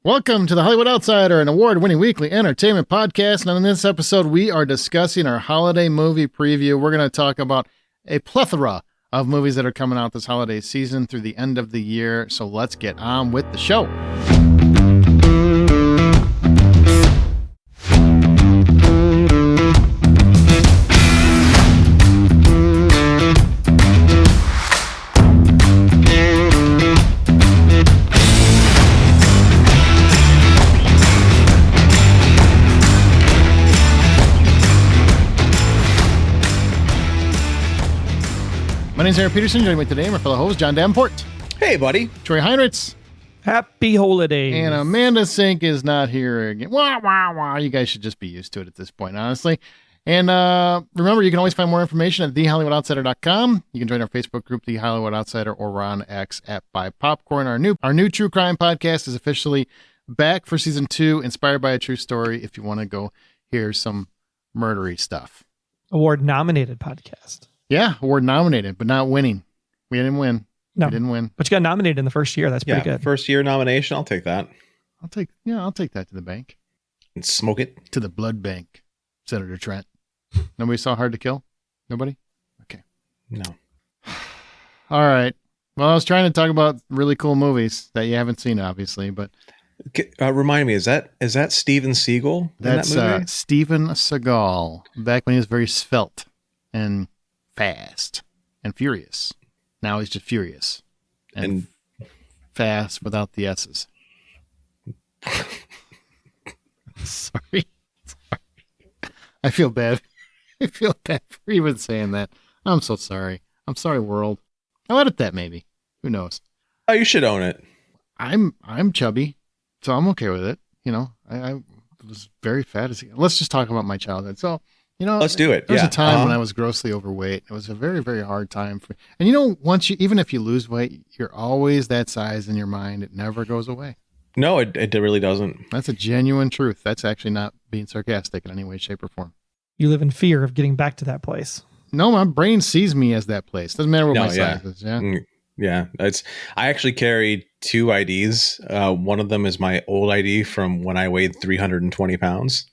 Welcome to the Hollywood Outsider, an award-winning weekly entertainment podcast. And in this episode, we are discussing our holiday movie preview. We're going to talk about a plethora of movies that are coming out this holiday season through the end of the year. So let's get on with the show. My name's Aaron Peterson. Joining me today, my fellow host, John Davenport. Hey, buddy. Troy Heinrichs. Happy holidays. And Amanda Sink is not here again. Wah, wah, wah. You guys should just be used to it at this point, honestly. And remember, you can always find more information at thehollywoodoutsiders.com. You can join our Facebook group, The Hollywood Outsider, or we're on X at Buy Popcorn. Our new true crime podcast is officially back for season 2, inspired by a true story, if you want to go hear some murdery stuff. Award-nominated podcast. Yeah, award nominated, but not winning. We didn't win. No. We didn't win. But you got nominated in the first year. That's pretty good. First year nomination. I'll take that. I'll take that to the bank. And smoke it. To the blood bank, Senator Trent. Nobody saw Hard to Kill? Nobody? Okay. No. All right. Well, I was trying to talk about really cool movies that you haven't seen, obviously, but Remind me, is that Steven Seagal? That's in that movie? Steven Seagal, back when he was very svelte and fast and furious. Now he's just furious and fast without the S's. Sorry. I feel bad. I feel bad for even saying that. I'm so sorry. I'm sorry, world. I'll edit that maybe. Who knows? Oh, you should own it. I'm chubby, so I'm okay with it. You know, I was very fat. Let's just talk about my childhood. So, you know, let's do it. There was a time when I was grossly overweight. It was a very, very hard time for me. And you know, even if you lose weight, you're always that size in your mind. It never goes away. No, it really doesn't. That's a genuine truth. That's actually not being sarcastic in any way, shape, or form. You live in fear of getting back to that place. No, my brain sees me as that place. Doesn't matter what my size is. Yeah. Yeah. I actually carry 2 IDs. One of them is my old ID from when I weighed 320 pounds.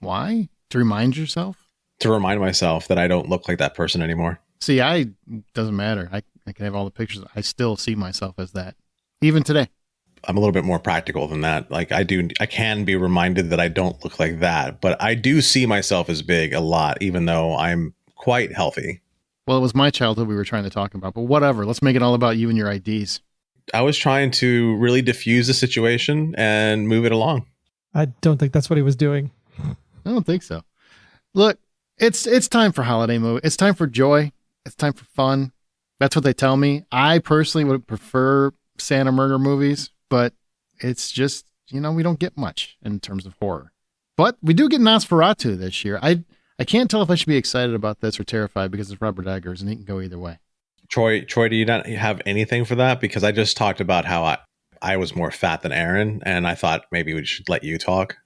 Why? To remind yourself? To remind myself that I don't look like that person anymore. See, doesn't matter. I can have all the pictures. I still see myself as that, even today. I'm a little bit more practical than that. Like I can be reminded that I don't look like that, but I do see myself as big a lot, even though I'm quite healthy. Well, it was my childhood we were trying to talk about, but whatever. Let's make it all about you and your IDs. I was trying to really diffuse the situation and move it along. I don't think that's what he was doing. I don't think so. Look, it's time for holiday movie. It's time for joy. It's time for fun. That's what they tell me. I personally would prefer Santa murder movies, but it's just, you know, we don't get much in terms of horror. But we do get Nosferatu this year. I can't tell if I should be excited about this or terrified because it's Robert Eggers and he can go either way. Troy, do you not have anything for that? Because I just talked about how I was more fat than Aaron, and I thought maybe we should let you talk.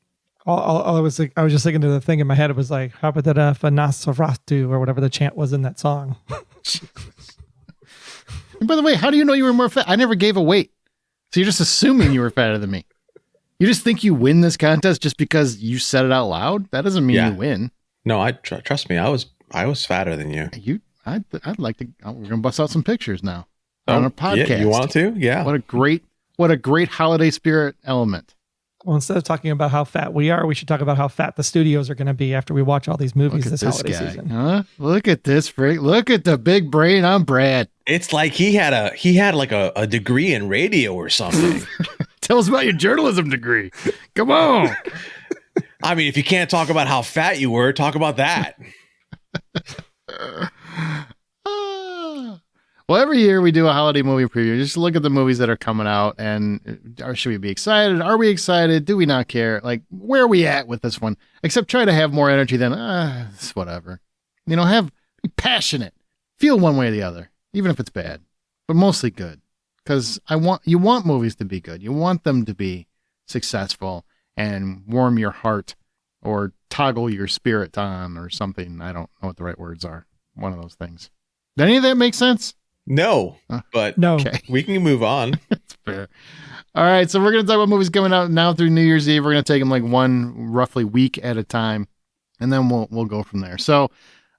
I was just thinking to the thing in my head. It was like, how about that for Nosferatu or whatever the chant was in that song. And by the way, how do you know you were more fat? I never gave a weight. So you're just assuming you were fatter than me. You just think you win this contest just because you said it out loud? That doesn't mean you win. No, trust me. I was fatter than you. I'd like to. We're gonna bust out some pictures now on a podcast. Yeah, you want to? Yeah. What a great holiday spirit element. Well, instead of talking about how fat we are, we should talk about how fat the studios are going to be after we watch all these movies this holiday season. Huh? Look at this freak! Look at the big brain on Brad. It's like he had like a degree in radio or something. Tell us about your journalism degree. Come on. I mean, if you can't talk about how fat you were, talk about that. Well, every year we do a holiday movie preview. Just look at the movies that are coming out and should we be excited? Are we excited? Do we not care? Like, where are we at with this one? Except try to have more energy than, it's whatever. You know, be passionate. Feel one way or the other, even if it's bad, but mostly good. Because you want movies to be good. You want them to be successful and warm your heart or toggle your spirit on or something. I don't know what the right words are. One of those things. Did any of that make sense? No, but No. Okay. we can move on. That's fair. All right, so we're going to talk about movies coming out now through New Year's Eve. We're going to take them like one roughly week at a time, and then we'll go from there. So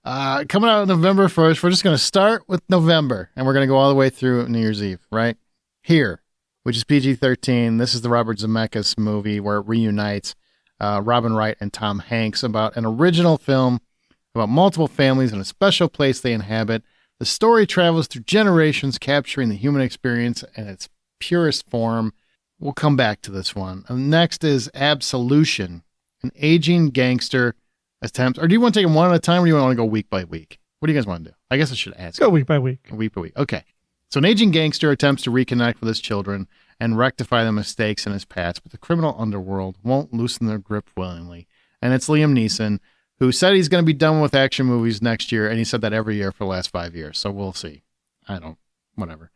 coming out November 1st, we're just going to start with November, and we're going to go all the way through New Year's Eve, right? Here, which is PG-13. This is the Robert Zemeckis movie where it reunites Robin Wright and Tom Hanks about an original film about multiple families and a special place they inhabit. The story travels through generations, capturing the human experience in its purest form. We'll come back to this one. Next is Absolution, an aging gangster attempts. Or do you want to take them one at a time, or do you want to go week by week? What do you guys want to do? I guess I should ask. Go week by week. Week by week. Okay. So an aging gangster attempts to reconnect with his children and rectify the mistakes in his past, but the criminal underworld won't loosen their grip willingly. And it's Liam Neeson, who said he's going to be done with action movies next year, and he said that every year for the last 5 years. So we'll see. Whatever.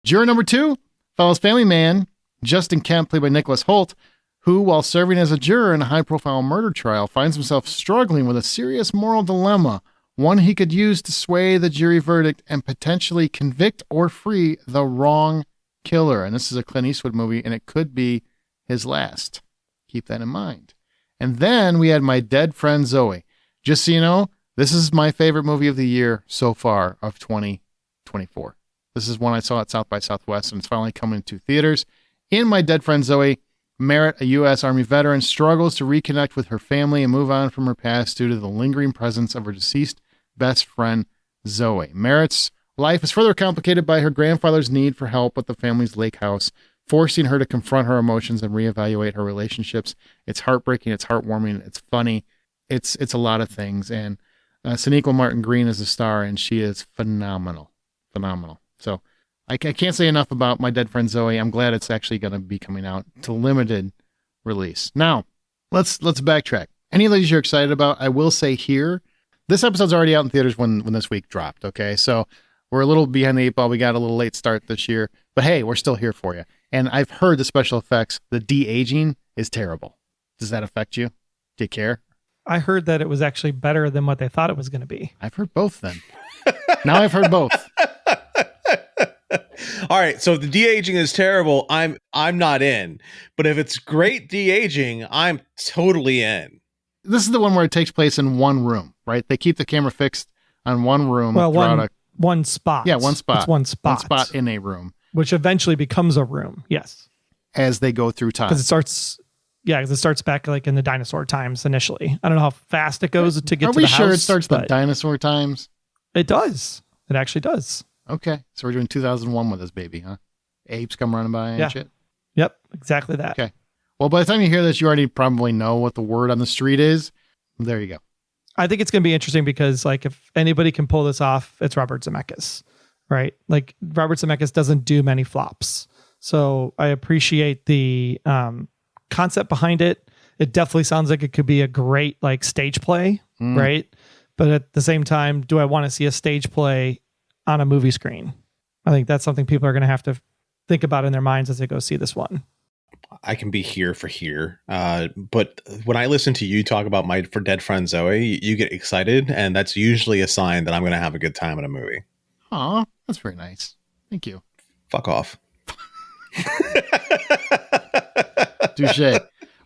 Juror number 2 follows family man Justin Kemp, played by Nicholas Hoult, who, while serving as a juror in a high-profile murder trial, finds himself struggling with a serious moral dilemma, one he could use to sway the jury verdict and potentially convict or free the wrong killer. And this is a Clint Eastwood movie, and it could be his last. Keep that in mind. And then we had My Dead Friend Zoe. Just so you know, this is my favorite movie of the year so far of 2024. This is one I saw at South by Southwest, and it's finally coming to theaters. In My Dead Friend Zoe, Merritt, a U.S. Army veteran, struggles to reconnect with her family and move on from her past due to the lingering presence of her deceased best friend, Zoe. Merritt's life is further complicated by her grandfather's need for help with the family's lake house, forcing her to confront her emotions and reevaluate her relationships. It's heartbreaking, it's heartwarming, it's funny, it's a lot of things. And Sonequa Martin Green is the star, and she is phenomenal. So I can't say enough about My Dead Friend Zoe. I'm glad it's actually going to be coming out to limited release. Now, let's backtrack. Any of these you're excited about? I will say here, this episode's already out in theaters when this week dropped, okay? So we're a little behind the eight ball. We got a little late start this year. But hey, we're still here for you. And I've heard the special effects, the de-aging is terrible. Does that affect you? Do you care? I heard that it was actually better than what they thought it was going to be. I've heard both then. Now I've heard both. All right, so the de-aging is terrible. I'm not in. But if it's great de-aging, I'm totally in. This is the one where it takes place in one room, right? They keep the camera fixed on one room. Well, one spot. Yeah, one spot. It's one spot. One spot in a room. Which eventually becomes a room, yes. As they go through time. Because it starts back like in the dinosaur times initially. I don't know how fast it goes to get to the house. Are we sure it starts the dinosaur times? It does. It actually does. Okay. So we're doing 2001 with this baby, huh? Apes come running by and shit? Yep, exactly that. Okay. Well, by the time you hear this, you already probably know what the word on the street is. There you go. I think it's going to be interesting because, like, if anybody can pull this off, it's Robert Zemeckis, right? Like, Robert Zemeckis doesn't do many flops. So I appreciate the concept behind it. It definitely sounds like it could be a great, like, stage play, right? But at the same time, do I want to see a stage play on a movie screen? I think that's something people are going to have to think about in their minds as they go see this one. I can be here for here. But when I listen to you talk about My Dead Friend Zoe, you get excited, and that's usually a sign that I'm going to have a good time in a movie. Aw, that's very nice. Thank you. Fuck off. Touche.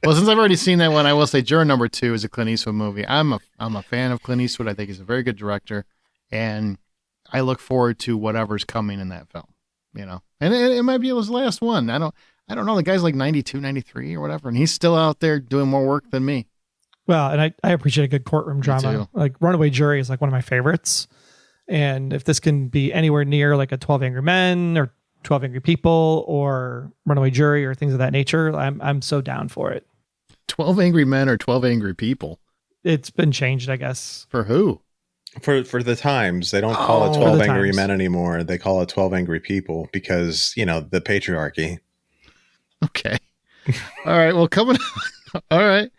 Well, since I've already seen that one, I will say Juror number 2 is a Clint Eastwood movie. I'm a fan of Clint Eastwood. I think he's a very good director, and I look forward to whatever's coming in that film, you know. And it might be his last one. I don't know. The guy's like 92, 93 or whatever, and he's still out there doing more work than me. Well, and I appreciate a good courtroom drama. Like Runaway Jury is like one of my favorites. And if this can be anywhere near like a 12 Angry Men or 12 Angry People or Runaway Jury or things of that nature, I'm so down for it. 12 Angry Men or 12 Angry People? It's been changed, I guess. For who? For the times. They don't call it 12 Angry Men anymore. They call it 12 Angry People because, you know, the patriarchy. Okay. All right. Well, coming. All right.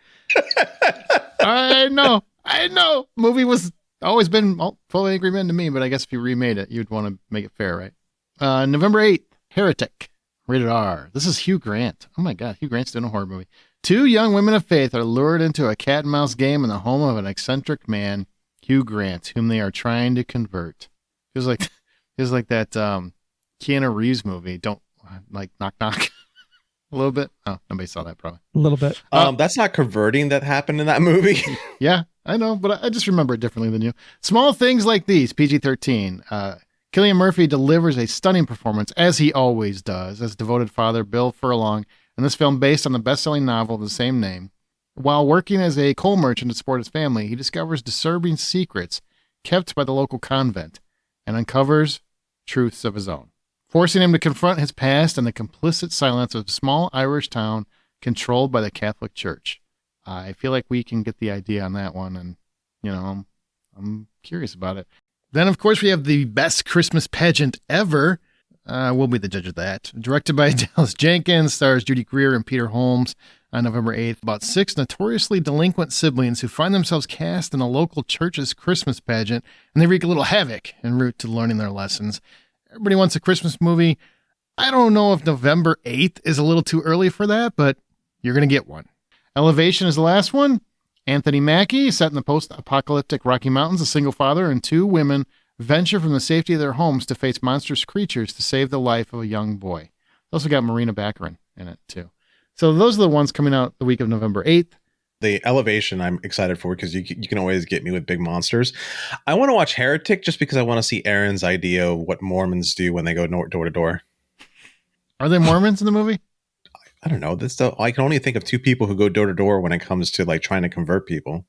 I know. Movie was always been 12 Angry Men to me, but I guess if you remade it, you'd want to make it fair, right? November 8th, Heretic, rated R. This is Hugh Grant. Oh my God, Hugh Grant's doing a horror movie. 2 young women of faith are lured into a cat and mouse game in the home of an eccentric man, Hugh Grant, whom they are trying to convert. Feels like It's like that Keanu Reeves movie. Don't like Knock Knock a little bit. Oh, nobody saw that probably. A little bit. That's not converting that happened in that movie. Yeah, I know, but I just remember it differently than you. Small things like these, PG-13. Cillian Murphy delivers a stunning performance, as he always does, as devoted father Bill Furlong in this film based on the best-selling novel of the same name. While working as a coal merchant to support his family, he discovers disturbing secrets kept by the local convent and uncovers truths of his own, forcing him to confront his past and the complicit silence of a small Irish town controlled by the Catholic Church. I feel like we can get the idea on that one, and, you know, I'm curious about it. Then, of course, we have the best Christmas pageant ever. We'll be the judge of that. Directed by Dallas Jenkins, stars Judy Greer and Peter Holmes on November 8th. About 6 notoriously delinquent siblings who find themselves cast in a local church's Christmas pageant, and they wreak a little havoc en route to learning their lessons. Everybody wants a Christmas movie. I don't know if November 8th is a little too early for that, but you're going to get one. Elevation is the last one. Anthony Mackie, set in the post-apocalyptic Rocky Mountains, a single father and 2 women venture from the safety of their homes to face monstrous creatures to save the life of a young boy. It's also got Marina Baccarin in it, too. So those are the ones coming out the week of November 8th. The Elevation I'm excited for because you can always get me with big monsters. I want to watch Heretic just because I want to see Aaron's idea of what Mormons do when they go door to door. Are they Mormons in the movie? I don't know. I can only think of 2 people who go door to door when it comes to like trying to convert people.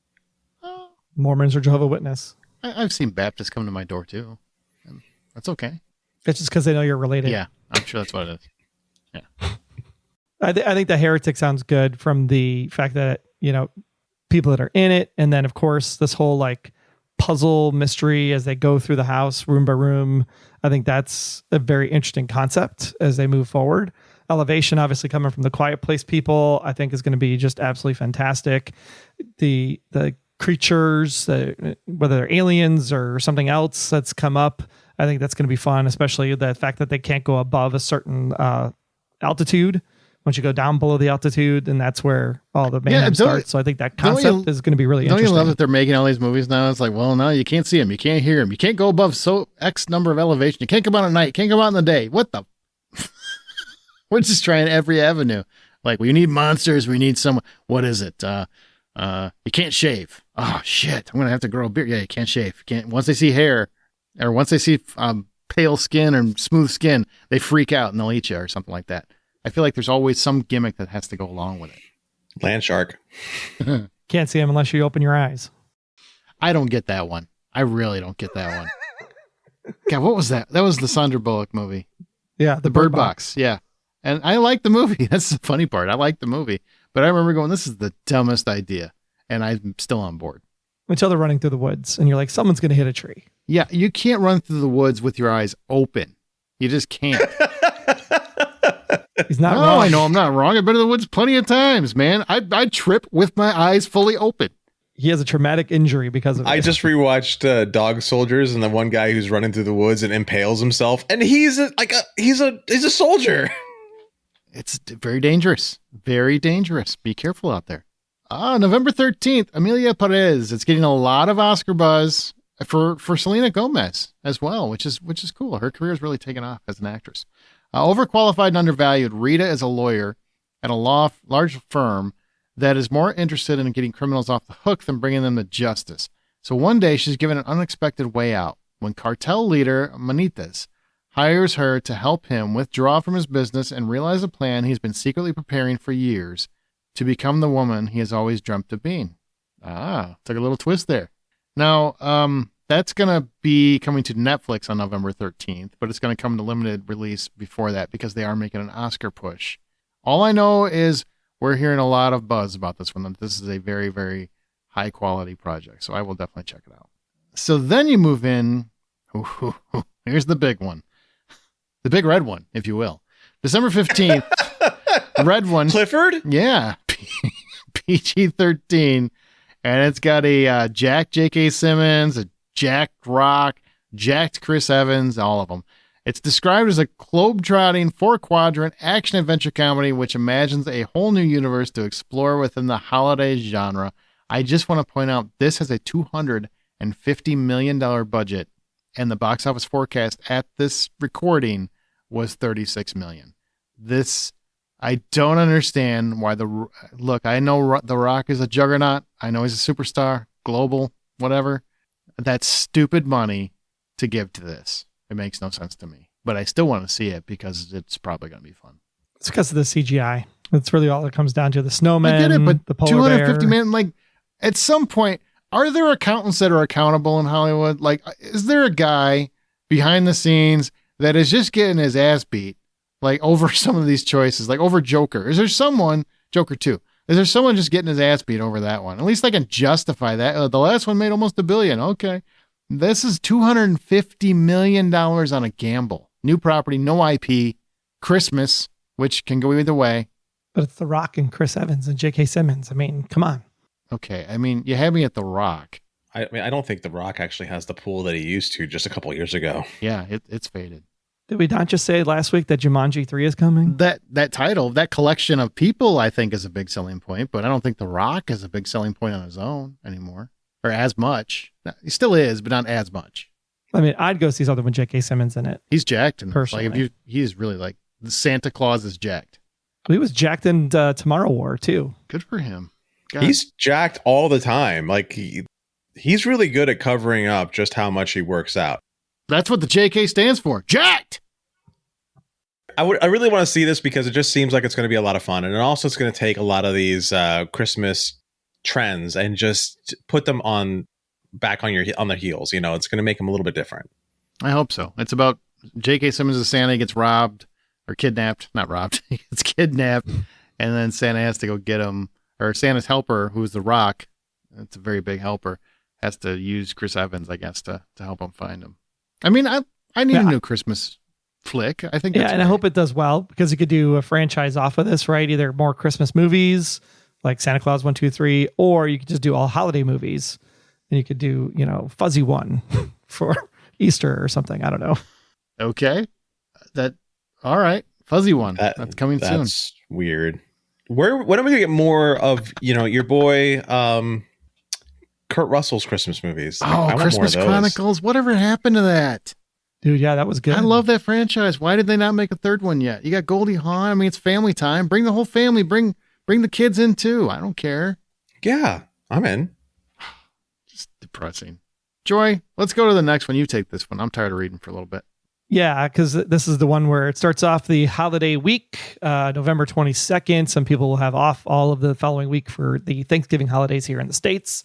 Mormons or Jehovah's Witness. I've seen Baptists come to my door too. And that's okay. It's just because they know you're related. Yeah, I'm sure that's what it is. Yeah. I think the Heretic sounds good from the fact that, you know, people that are in it. And then, of course, this whole like puzzle mystery as they go through the house room by room. I think that's a very interesting concept as they move forward. Elevation, obviously coming from the Quiet Place people, I think is going to be just absolutely fantastic. The creatures, whether they're aliens or something else that's come up, I think that's going to be fun, especially the fact that they can't go above a certain altitude. Once you go down below the altitude, and that's where all the mayhem starts. So I think that concept is going to be really interesting. Don't you love that they're making all these movies now? It's like, well, no, you can't see them. You can't hear them. You can't go above X number of elevation. You can't come out at night. You can't come out in the day. What the? We're just trying every avenue. Like, we need monsters. We need someone. What is it? You can't shave. Oh, shit. I'm going to have to grow a beard. Yeah, you can't shave. You can't. Once they see hair, or once they see pale skin or smooth skin, they freak out and they'll eat you or something like that. I feel like there's always some gimmick that has to go along with it. Land shark. Can't see them unless you open your eyes. I don't get that one. I really don't get that one. God, what was that? That was the Sandra Bullock movie. Yeah, the Bird Box. Yeah. And I like the movie. That's the funny part. I like the movie. But I remember going, this is the dumbest idea. And I'm still on board. Until they're running through the woods and you're like, someone's going to hit a tree. Yeah, you can't run through the woods with your eyes open. You just can't. He's not wrong. I know I'm not wrong. I've been in the woods plenty of times, man. I trip with my eyes fully open. He has a traumatic injury because of it. I just rewatched Dog Soldiers, and the one guy who's running through the woods and impales himself, and he's a soldier. It's very dangerous. Very dangerous. Be careful out there. November 13th, Emilia Perez. It's getting a lot of Oscar buzz for Selena Gomez as well, which is cool. Her career has really taken off as an actress. Overqualified and undervalued, Rita is a lawyer at a large firm that is more interested in getting criminals off the hook than bringing them to justice. So one day she's given an unexpected way out when cartel leader Manitas hires her to help him withdraw from his business and realize a plan he's been secretly preparing for years to become the woman he has always dreamt of being. Took a little twist there. Now, that's going to be coming to Netflix on November 13th, but it's going to come to limited release before that because they are making an Oscar push. All I know is we're hearing a lot of buzz about this one. This is a very, very high quality project, so I will definitely check it out. So then you move in. Here's the big one. The big red one, if you will. December 15th, red one. Clifford? Yeah. PG-13. And it's got a Jack J.K. Simmons, a Jack Rock, jacked Chris Evans, all of them. It's described as a globe-trotting, 4-quadrant action-adventure comedy which imagines a whole new universe to explore within the holiday genre. I just want to point out this has a $250 million budget and the box office forecast at this recording was 36 million. I don't understand why look, I know The Rock is a juggernaut. I know he's a superstar, global, whatever. That's stupid money to give to this. It makes no sense to me, but I still want to see it because it's probably going to be fun. It's because of the CGI. That's really all it comes down to. The snowman, I get it, but the polar 250 bear. million, like at some point, are there accountants that are accountable in Hollywood? Like, is there a guy behind the scenes that is just getting his ass beat, like over some of these choices, like over Joker? Is there someone, Joker 2, is there someone just getting his ass beat over that one? At least I can justify that. The last one made almost $1 billion. Okay. This is $250 million on a gamble. New property, no IP, Christmas, which can go either way. But it's The Rock and Chris Evans and J.K. Simmons. I mean, come on. Okay. I mean, you had me at The Rock. I mean, I don't think The Rock actually has the pool that he used to just a couple of years ago. Yeah, it's faded. Did we not just say last week that Jumanji 3 is coming? That title, that collection of people, I think is a big selling point, but I don't think The Rock is a big selling point on his own anymore, or as much. He still is, but not as much. I mean, I'd go see something with J.K. Simmons in it. He's jacked. And personally. Like he is really like the Santa Claus is jacked. He was jacked in Tomorrow War too. Good for him. God. He's jacked all the time. Like he's really good at covering up just how much he works out. That's what the JK stands for. Jacked. I really want to see this because it just seems like it's going to be a lot of fun. And also it's going to take a lot of these Christmas trends and just put them back on their heels. You know, it's going to make them a little bit different. I hope so. It's about J.K. Simmons as Santa gets robbed or kidnapped. Not robbed. He gets kidnapped. And then Santa has to go get him. Or Santa's helper, who's The Rock, it's a very big helper, has to use Chris Evans, I guess, to help him find him. I mean, I need a new Christmas flick. I think that's and I hope it does well because you could do a franchise off of this, right? Either more Christmas movies like Santa Claus 1, 2, 3, or you could just do all holiday movies. And you could do, Fuzzy One for Easter or something. I don't know. Okay. All right. Fuzzy One. That's coming soon. That's weird. When are we going to get more of, your boy, Kurt Russell's Christmas movies? Oh, Christmas Chronicles. Whatever happened to that? Dude, yeah, that was good. I love that franchise. Why did they not make a third one yet? You got Goldie Hawn. I mean, it's family time. Bring the whole family. Bring the kids in too. I don't care. Yeah, I'm in. Just depressing. Joy, let's go to the next one. You take this one. I'm tired of reading for a little bit. Yeah, because this is the one where it starts off the holiday week, November 22nd. Some people will have off all of the following week for the Thanksgiving holidays here in the States.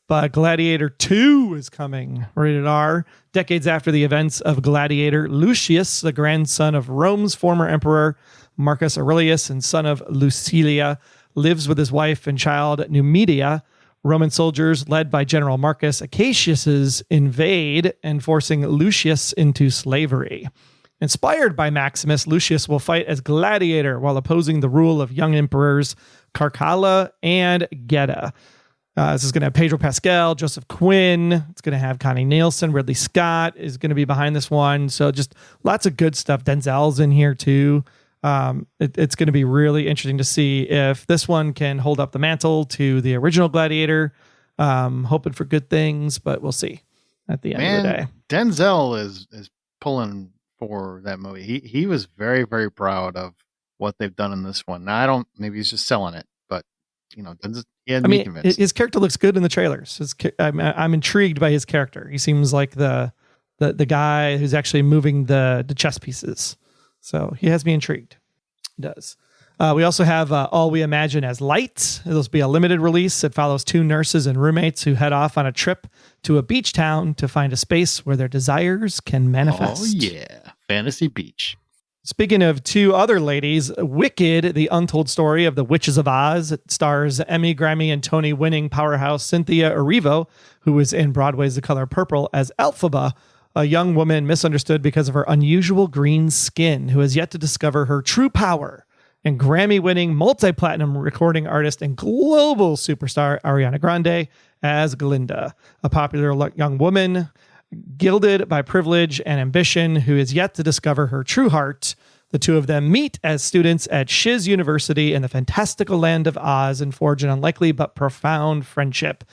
But Gladiator 2 is coming, rated R. Decades after the events of Gladiator, Lucius, the grandson of Rome's former emperor, Marcus Aurelius, and son of Lucilia, lives with his wife and child, Numidia. Roman soldiers, led by General Marcus Acacius, invade and forcing Lucius into slavery. Inspired by Maximus, Lucius will fight as gladiator while opposing the rule of young emperors Caracalla and Geta. This is going to have Pedro Pascal, Joseph Quinn. It's going to have Connie Nielsen. Ridley Scott is going to be behind this one. So just lots of good stuff. Denzel's in here too. It's going to be really interesting to see if this one can hold up the mantle to the original Gladiator. Hoping for good things, but we'll see at the end of the day. Denzel is pulling for that movie. He was very, very proud of what they've done in this one. Now, maybe he's just selling it, but he had me convinced. His character looks good in the trailers. I'm intrigued by his character. He seems like the guy who's actually moving the chess pieces. So he has me intrigued. He does. We also have All We Imagine as Light. It'll be a limited release. It follows two nurses and roommates who head off on a trip to a beach town to find a space where their desires can manifest. Oh, yeah. Fantasy Beach. Speaking of two other ladies, Wicked, the untold story of the Witches of Oz. It stars Emmy, Grammy, and Tony-winning powerhouse Cynthia Erivo, who was in Broadway's The Color Purple as Elphaba, a young woman misunderstood because of her unusual green skin, who has yet to discover her true power. And Grammy-winning multi-platinum recording artist and global superstar Ariana Grande as Glinda, a popular young woman gilded by privilege and ambition who is yet to discover her true heart. The two of them meet as students at Shiz University in the fantastical land of Oz and forge an unlikely but profound friendship.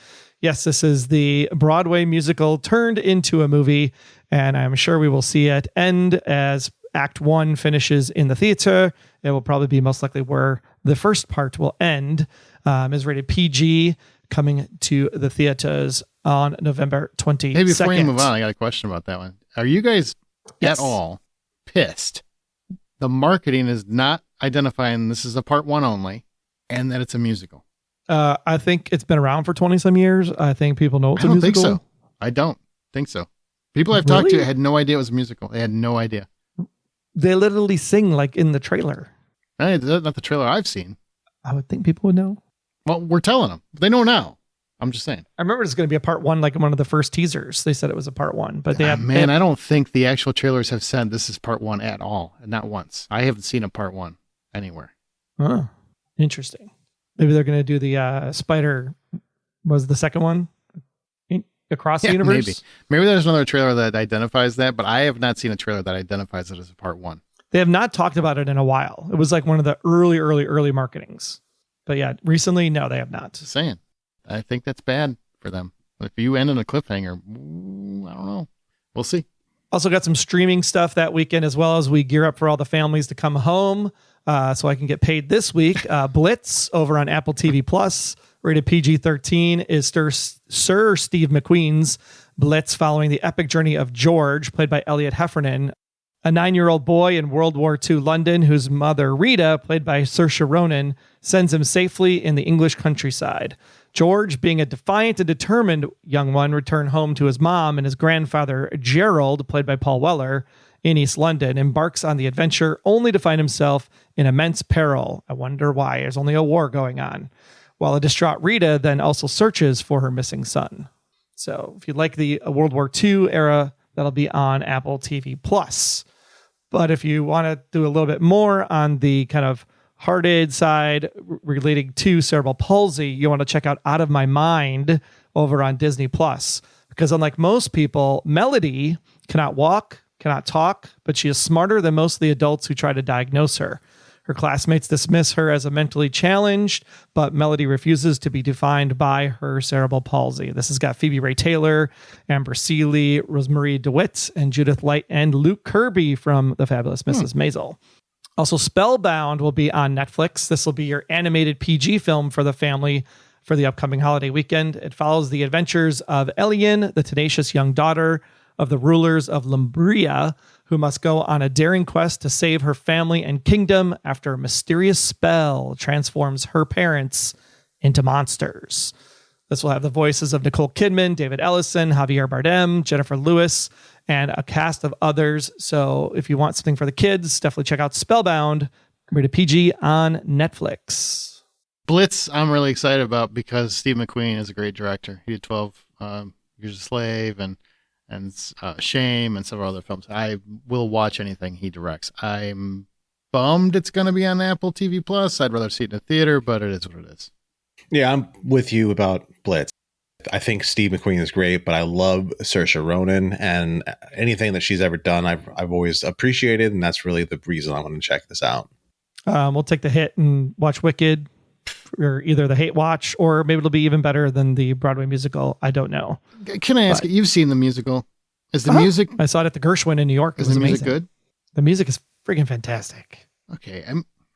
Yes, this is the Broadway musical turned into a movie, and I'm sure we will see it end as Act 1 finishes in the theater. It will probably be most likely where the first part will end. Is rated PG, coming to the theaters on November 22nd. Hey, before you move on, I got a question about that one. Are you guys at all pissed? The marketing is not identifying this is a part 1 only and that it's a musical. I think it's been around for 20 some years. I think people know it's a musical. I don't think so. I don't think so. People I've talked to had no idea it was a musical. They had no idea. They literally sing like in the trailer. Not the trailer I've seen. I would think people would know. Well, we're telling them. They know now. I'm just saying. I remember it's going to be a part 1, like one of the first teasers. They said it was a part 1, but I don't think the actual trailers have said this is part 1 at all. Not once. I haven't seen a part 1 anywhere. Oh, interesting. Maybe they're going to do the Spider. Was the second one across the universe? Maybe there's another trailer that identifies that, but I have not seen a trailer that identifies it as a part 1. They have not talked about it in a while. It was like one of the early marketings. But yeah, recently, no, they have not. Just saying. I think that's bad for them. If you end on a cliffhanger, I don't know. We'll see. Also got some streaming stuff that weekend, as well as we gear up for all the families to come home so I can get paid this week. Blitz over on Apple TV Plus, rated PG-13, is Sir Steve McQueen's Blitz, following the epic journey of George, played by Elliot Heffernan, a 9-year-old boy in World War II London whose mother, Rita, played by Saoirse Ronan, sends him safely in the English countryside. George, being a defiant and determined young one, returned home to his mom and his grandfather, Gerald, played by Paul Weller, in East London, embarks on the adventure only to find himself in immense peril. I wonder why. There's only a war going on. While a distraught Rita then also searches for her missing son. So if you like the World War II era, that'll be on Apple TV Plus. But if you want to do a little bit more on the kind of hearted side relating to cerebral palsy, you want to check out Out of My Mind over on Disney Plus. Because unlike most people, Melody cannot walk, cannot talk, but she is smarter than most of the adults who try to diagnose her. Her classmates dismiss her as a mentally challenged, but Melody refuses to be defined by her cerebral palsy. This has got Phoebe Ray-Taylor, Amber Seeley, Rosemarie DeWitt, and Judith Light, and Luke Kirby from The Fabulous Mrs. Maisel. Also, Spellbound will be on Netflix. This will be your animated PG film for the family for the upcoming holiday weekend. It follows the adventures of Elian, the tenacious young daughter of the rulers of Lumbria, who must go on a daring quest to save her family and kingdom after a mysterious spell transforms her parents into monsters. This will have the voices of Nicole Kidman, David Ellison, Javier Bardem, Jennifer Lewis, and a cast of others. So if you want something for the kids, definitely check out Spellbound, rated PG on Netflix. Blitz, I'm really excited about because Steve McQueen is a great director. He did 12 Years a Slave and Shame and several other films. I will watch anything he directs. I'm bummed it's going to be on Apple TV Plus. I'd rather see it in a theater, but it is what it is. Yeah, I'm with you about Blitz. I think Steve McQueen is great, but I love Saoirse Ronan, and anything that she's ever done, I've always appreciated, and that's really the reason I want to check this out. We'll take the hit and watch Wicked, or either the hate watch, or maybe it'll be even better than the Broadway musical. I don't know. Can I ask you? You've seen the musical? Is the music? I saw it at the Gershwin in New York. Is the music good? The music is freaking fantastic. Okay,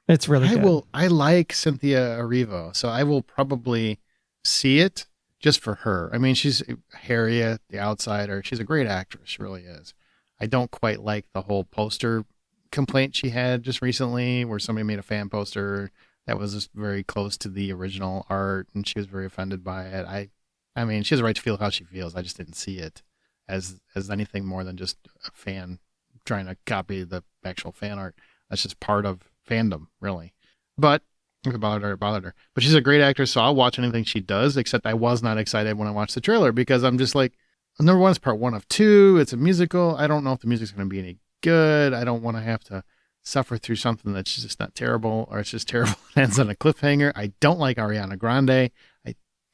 it's really good. I like Cynthia Erivo, so I will probably see it just for her. I mean, she's Harriet, the outsider. She's a great actress. She really is. I don't quite like the whole poster complaint she had just recently, where somebody made a fan poster that was just very close to the original art, and she was very offended by it. I mean, she has a right to feel how she feels. I just didn't see it as anything more than just a fan trying to copy the actual fan art. That's just part of fandom, really. But if it bothered her. But she's a great actress, so I'll watch anything she does, except I was not excited when I watched the trailer because I'm just like, number one, it's part 1 of 2. It's a musical. I don't know if the music's going to be any good. I don't want to have to suffer through something that's just not terrible, or it's just terrible and ends on a cliffhanger. I don't like Ariana Grande.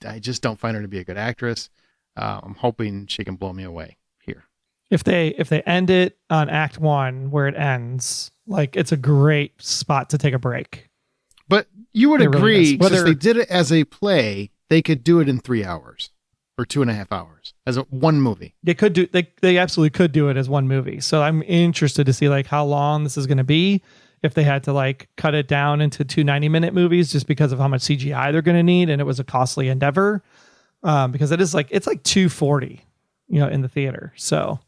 I just don't find her to be a good actress. I'm hoping she can blow me away here. If they end it on Act 1 where it ends, like, it's a great spot to take a break. But you would agree, really if they did it as a play, they could do it in 3 hours. for 2.5 hours as one movie. They could do. They absolutely could do it as one movie. So I'm interested to see like how long this is going to be. If they had to like cut it down into 2 90-minute movies just because of how much CGI they're going to need, and it was a costly endeavor, because it's like $240, in the theater. So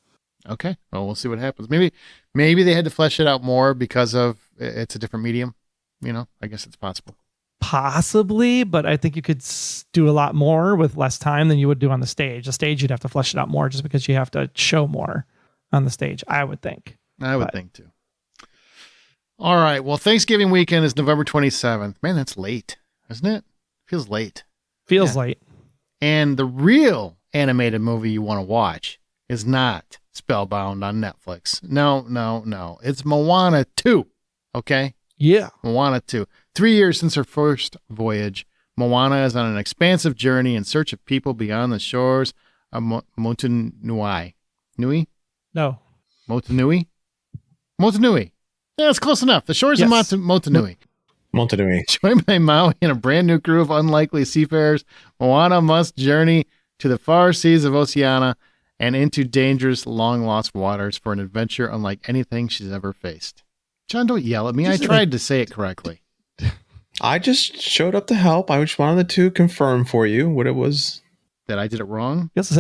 okay, well, we'll see what happens. Maybe they had to flesh it out more because of it's a different medium. I guess it's possible. Possibly, but I think you could do a lot more with less time than you would do on the stage. The stage, you'd have to flesh it out more just because you have to show more on the stage, I would think. I would think too. All right. Well, Thanksgiving weekend is November 27th. Man, that's late, isn't it? Feels late. Feels late. And the real animated movie you want to watch is not Spellbound on Netflix. No. It's Moana 2. Okay? Yeah. Moana 2. 3 years since her first voyage, Moana is on an expansive journey in search of people beyond the shores of Motunui. Nui? No. Motunui? Motunui. Yeah, it's close enough. The shores of Motunui. Motunui. Joined by Maui and a brand new crew of unlikely seafarers, Moana must journey to the far seas of Oceania and into dangerous, long-lost waters for an adventure unlike anything she's ever faced. John, don't yell at me. I tried to say it correctly. I just showed up to help. I just wanted to confirm for you what it was. That I did it wrong? You also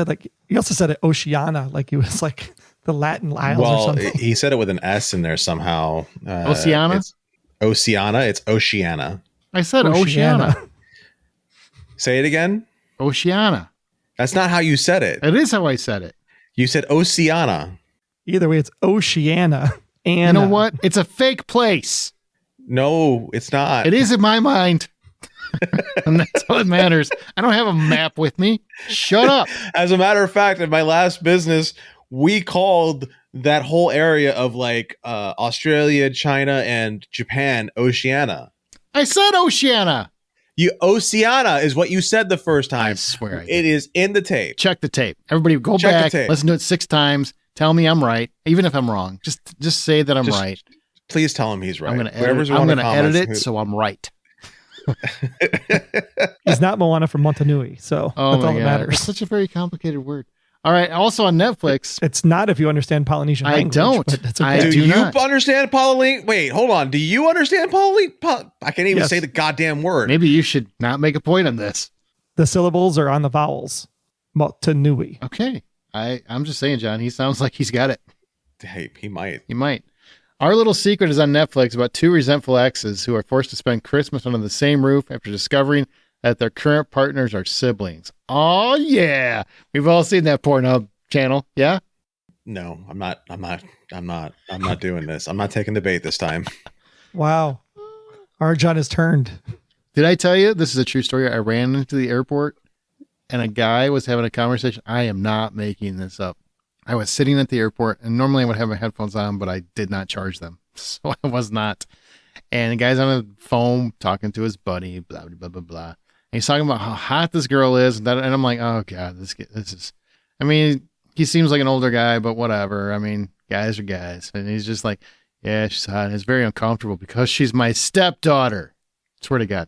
said it Oceania, like it was like the Latin Isles or something. He said it with an S in there somehow. Oceania? It's Oceania. It's Oceania. I said Oceania. Say it again. Oceania. That's not how you said it. It is how I said it. You said Oceania. Either way, it's Oceania. And you know what? It's a fake place. No, it's not. It is in my mind. And that's all that matters. I don't have a map with me. Shut up. As a matter of fact, in my last business, we called that whole area of like Australia, China, and Japan Oceania. I said Oceania. Oceania is what you said the first time. I swear I did. It is in the tape. Check the tape. Everybody go back, listen to it 6 times. Tell me I'm right, even if I'm wrong. Just say that I'm right. Please tell him he's right. I'm going to edit it so I'm right. He's not Moana from Motunui, so that's all that matters. It's such a very complicated word. All right. Also on Netflix. It's not if you understand Polynesian language. I don't. But that's okay. I do you not. Understand Polynesian? Wait, hold on. Do you understand Polynesian? I can't even say the goddamn word. Maybe you should not make a point on this. The syllables are on the vowels. Motunui. Okay. I'm just saying, John, he sounds like he's got it. Hey, he might. He might. Our Little Secret is on Netflix about 2 resentful exes who are forced to spend Christmas under the same roof after discovering that their current partners are siblings. Oh, yeah. We've all seen that Pornhub channel. Yeah? No, I'm not doing this. I'm not taking the bait this time. Wow. Our John has turned. Did I tell you? This is a true story. I ran into the airport and a guy was having a conversation. I am not making this up. I was sitting at the airport, and normally I would have my headphones on, but I did not charge them. So I was not. And the guy's on the phone talking to his buddy, blah, blah, blah, blah, blah. And he's talking about how hot this girl is. And I'm like, oh, God, this is, I mean, he seems like an older guy, but whatever. I mean, guys are guys. And he's just like, yeah, she's hot. And it's very uncomfortable because she's my stepdaughter. Swear to God.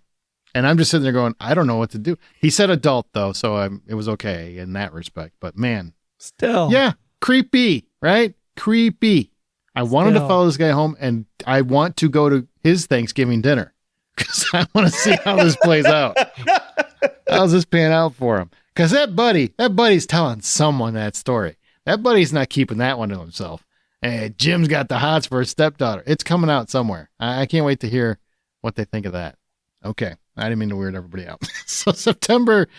And I'm just sitting there going, I don't know what to do. He said adult, though, so it was okay in that respect. But, man. Still. Yeah. Creepy, right? Creepy. I wanted to follow this guy home, and I want to go to his Thanksgiving dinner because I want to see how this plays out. How's this pan out for him? Because that buddy's telling someone that story. That buddy's not keeping that one to himself. Hey, Jim's got the hots for his stepdaughter. It's coming out somewhere. I can't wait to hear what they think of that. Okay. I didn't mean to weird everybody out. So December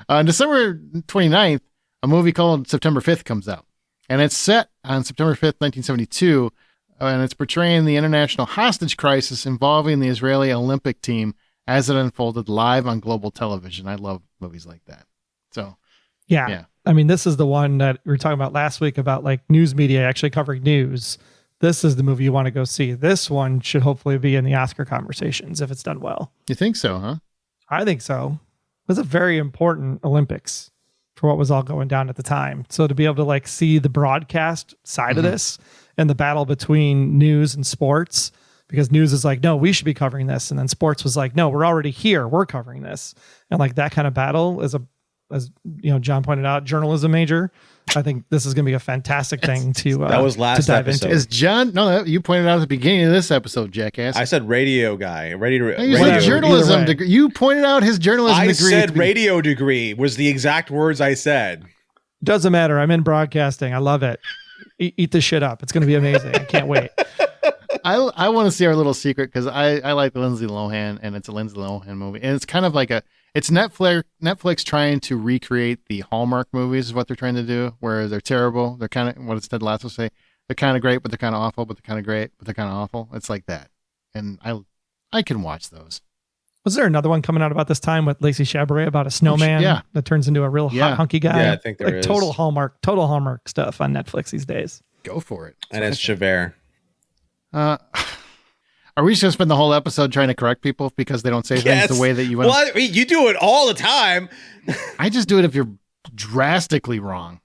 29th, a movie called September 5th comes out. And it's set on September 5th, 1972, and it's portraying the international hostage crisis involving the Israeli Olympic team as it unfolded live on global television. I love movies like that. So, yeah. I mean, this is the one that we were talking about last week about like news media actually covering news. This is the movie you want to go see. This one should hopefully be in the Oscar conversations if it's done well. You think so, huh? I think so. It was a very important Olympics for what was all going down at the time. So to be able to like see the broadcast side of this and the battle between news and sports, because news is like, no, we should be covering this. And then sports was like, no, we're already here. We're covering this. And like that kind of battle is as John pointed out, journalism major, I think this is going to be a fantastic thing to that was last to dive episode. into. Is John? No, you pointed out at the beginning of this episode, jackass. I said radio guy. You Radio. said journalism Either way. degree. You pointed out his journalism I degree. said radio degree was the exact words I said. Doesn't matter. I'm in broadcasting. I love it. Eat this shit up. It's going to be amazing. I can't wait. I want to see our little secret because I like Lindsay Lohan, and it's a Lindsay Lohan movie, and it's kind of like it's Netflix trying to recreate the Hallmark movies is what they're trying to do, where they're terrible. They're kind of, what does Ted Lasso say? They're kind of great, but they're kind of awful, but they're kind of great, but they're kind of awful. It's like that, and I can watch those. Was there another one coming out about this time with Lacey Chabert about a snowman that turns into a real hot hunky guy? Yeah, I think there is. Total Hallmark stuff on Netflix these days. Go for it. And it's Chabert. Are we just going to spend the whole episode trying to correct people because they don't say things the way that you want? Well, you do it all the time. I just do it if you're drastically wrong.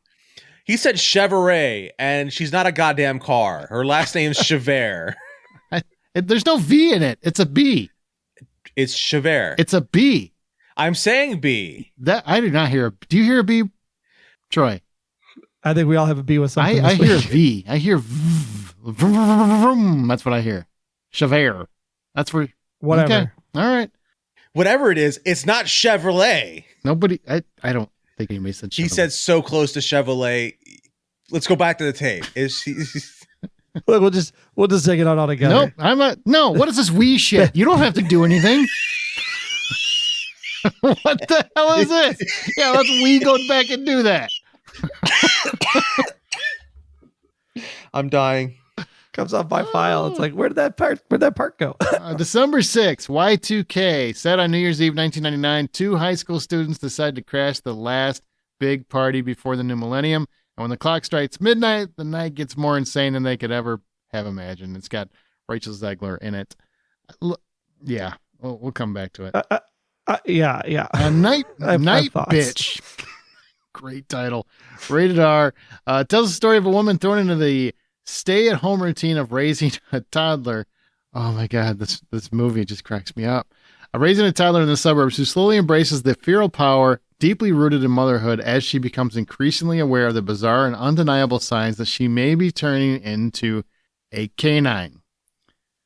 He said Chevrolet, and she's not a goddamn car. Her last name's Chabert. There's no V in it. It's a B. It's Chabert. It's a B. I'm saying B. That I did not hear. Do you hear a B, Troy? I think we all have a B with something. I hear a V. I hear vroom. That's what I hear. Chavert. That's where. Whatever. Okay. All right. Whatever it is, it's not Chevrolet. Nobody. I don't think anybody said. He Chevrolet. said so close to Chevrolet. Let's go back to the tape. Is she? Look, we'll just take it out all together. Nope. I'm not. No. What is this wee shit? You don't have to do anything. What the hell is this? Yeah, let's we go back and do that. I'm dying. Comes off my file. It's like, where'd that part go? December 6th, Y2K, set on New Year's Eve 1999. Two high school students decide to crash the last big party before the new millennium. And when the clock strikes midnight, the night gets more insane than they could ever have imagined. It's got Rachel Zegler in it. Yeah, we'll come back to it. Yeah. A night thoughts. bitch. Great title. Rated R. Tells the story of a woman thrown into the stay-at-home routine of raising a toddler. Oh my God, this movie just cracks me up. Raising a toddler in the suburbs who slowly embraces the feral power deeply rooted in motherhood as she becomes increasingly aware of the bizarre and undeniable signs that she may be turning into a canine.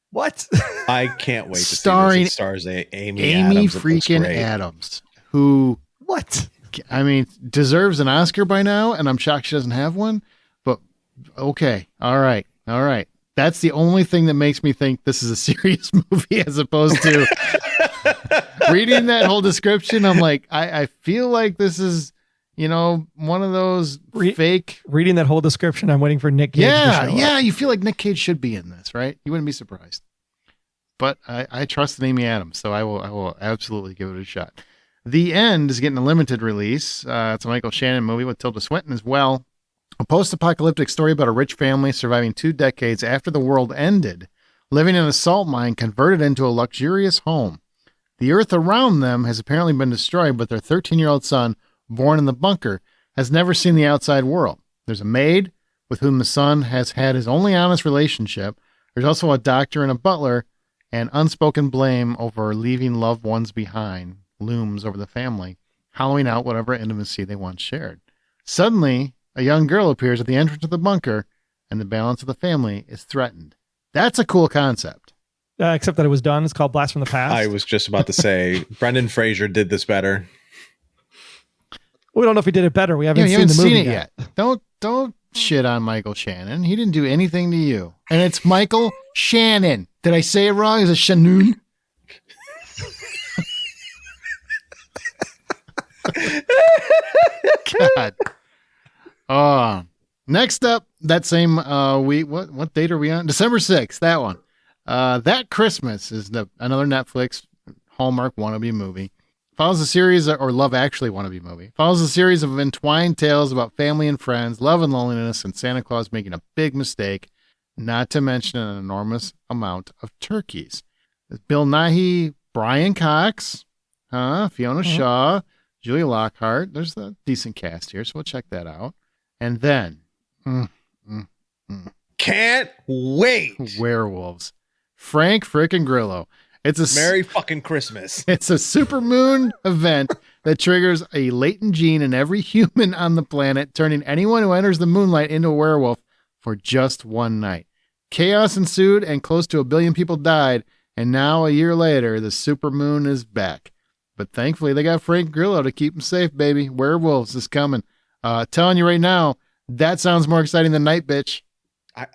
What? I can't wait to Starring see this. It stars Amy Amy Adams. It looks freaking great. Adams, who What? I mean deserves an Oscar by now, and I'm shocked she doesn't have one. But okay, all right. That's the only thing that makes me think this is a serious movie, as opposed to reading that whole description. I'm like, I feel like this is, one of those fake. Reading that whole description, I'm waiting for Nick Cage to show up. Yeah. You feel like Nick Cage should be in this, right? You wouldn't be surprised. But I trust in Amy Adams, so I will absolutely give it a shot. The End is getting a limited release. It's a Michael Shannon movie with Tilda Swinton as well. A post-apocalyptic story about a rich family surviving 2 decades after the world ended, living in a salt mine converted into a luxurious home. The earth around them has apparently been destroyed, but their 13-year-old son, born in the bunker, has never seen the outside world. There's a maid with whom the son has had his only honest relationship. There's also a doctor and a butler, and unspoken blame over leaving loved ones behind looms over the family, hollowing out whatever intimacy they once shared. Suddenly, a young girl appears at the entrance of the bunker, and the balance of the family is threatened. That's a cool concept. Except that it was done. It's called Blast from the Past. I was just about to say, Brendan Fraser did this better. We don't know if he did it better. We haven't You seen the movie it yet. Don't shit on Michael Shannon. He didn't do anything to you. And it's Michael Shannon. Did I say it wrong? Is it Shannon? God. Next up, that same week. What date are we on? December 6th. That one. That Christmas is another Netflix Hallmark wannabe movie. Follows a series, or Love Actually wannabe movie. Follows a series of entwined tales about family and friends, love and loneliness, and Santa Claus making a big mistake, not to mention an enormous amount of turkeys. There's Bill Nighy, Brian Cox, Fiona Shaw, Julia Lockhart. There's a decent cast here, so we'll check that out. And then, Can't wait. werewolves. Frank frickin' Grillo. It's a Merry fucking Christmas. It's a supermoon event that triggers a latent gene in every human on the planet, turning anyone who enters the moonlight into a werewolf for just one night. Chaos ensued and close to 1 billion people died, and now a year later, the supermoon is back. But thankfully, they got Frank Grillo to keep him safe, baby. Werewolves is coming. Telling you right now, that sounds more exciting than Night Bitch.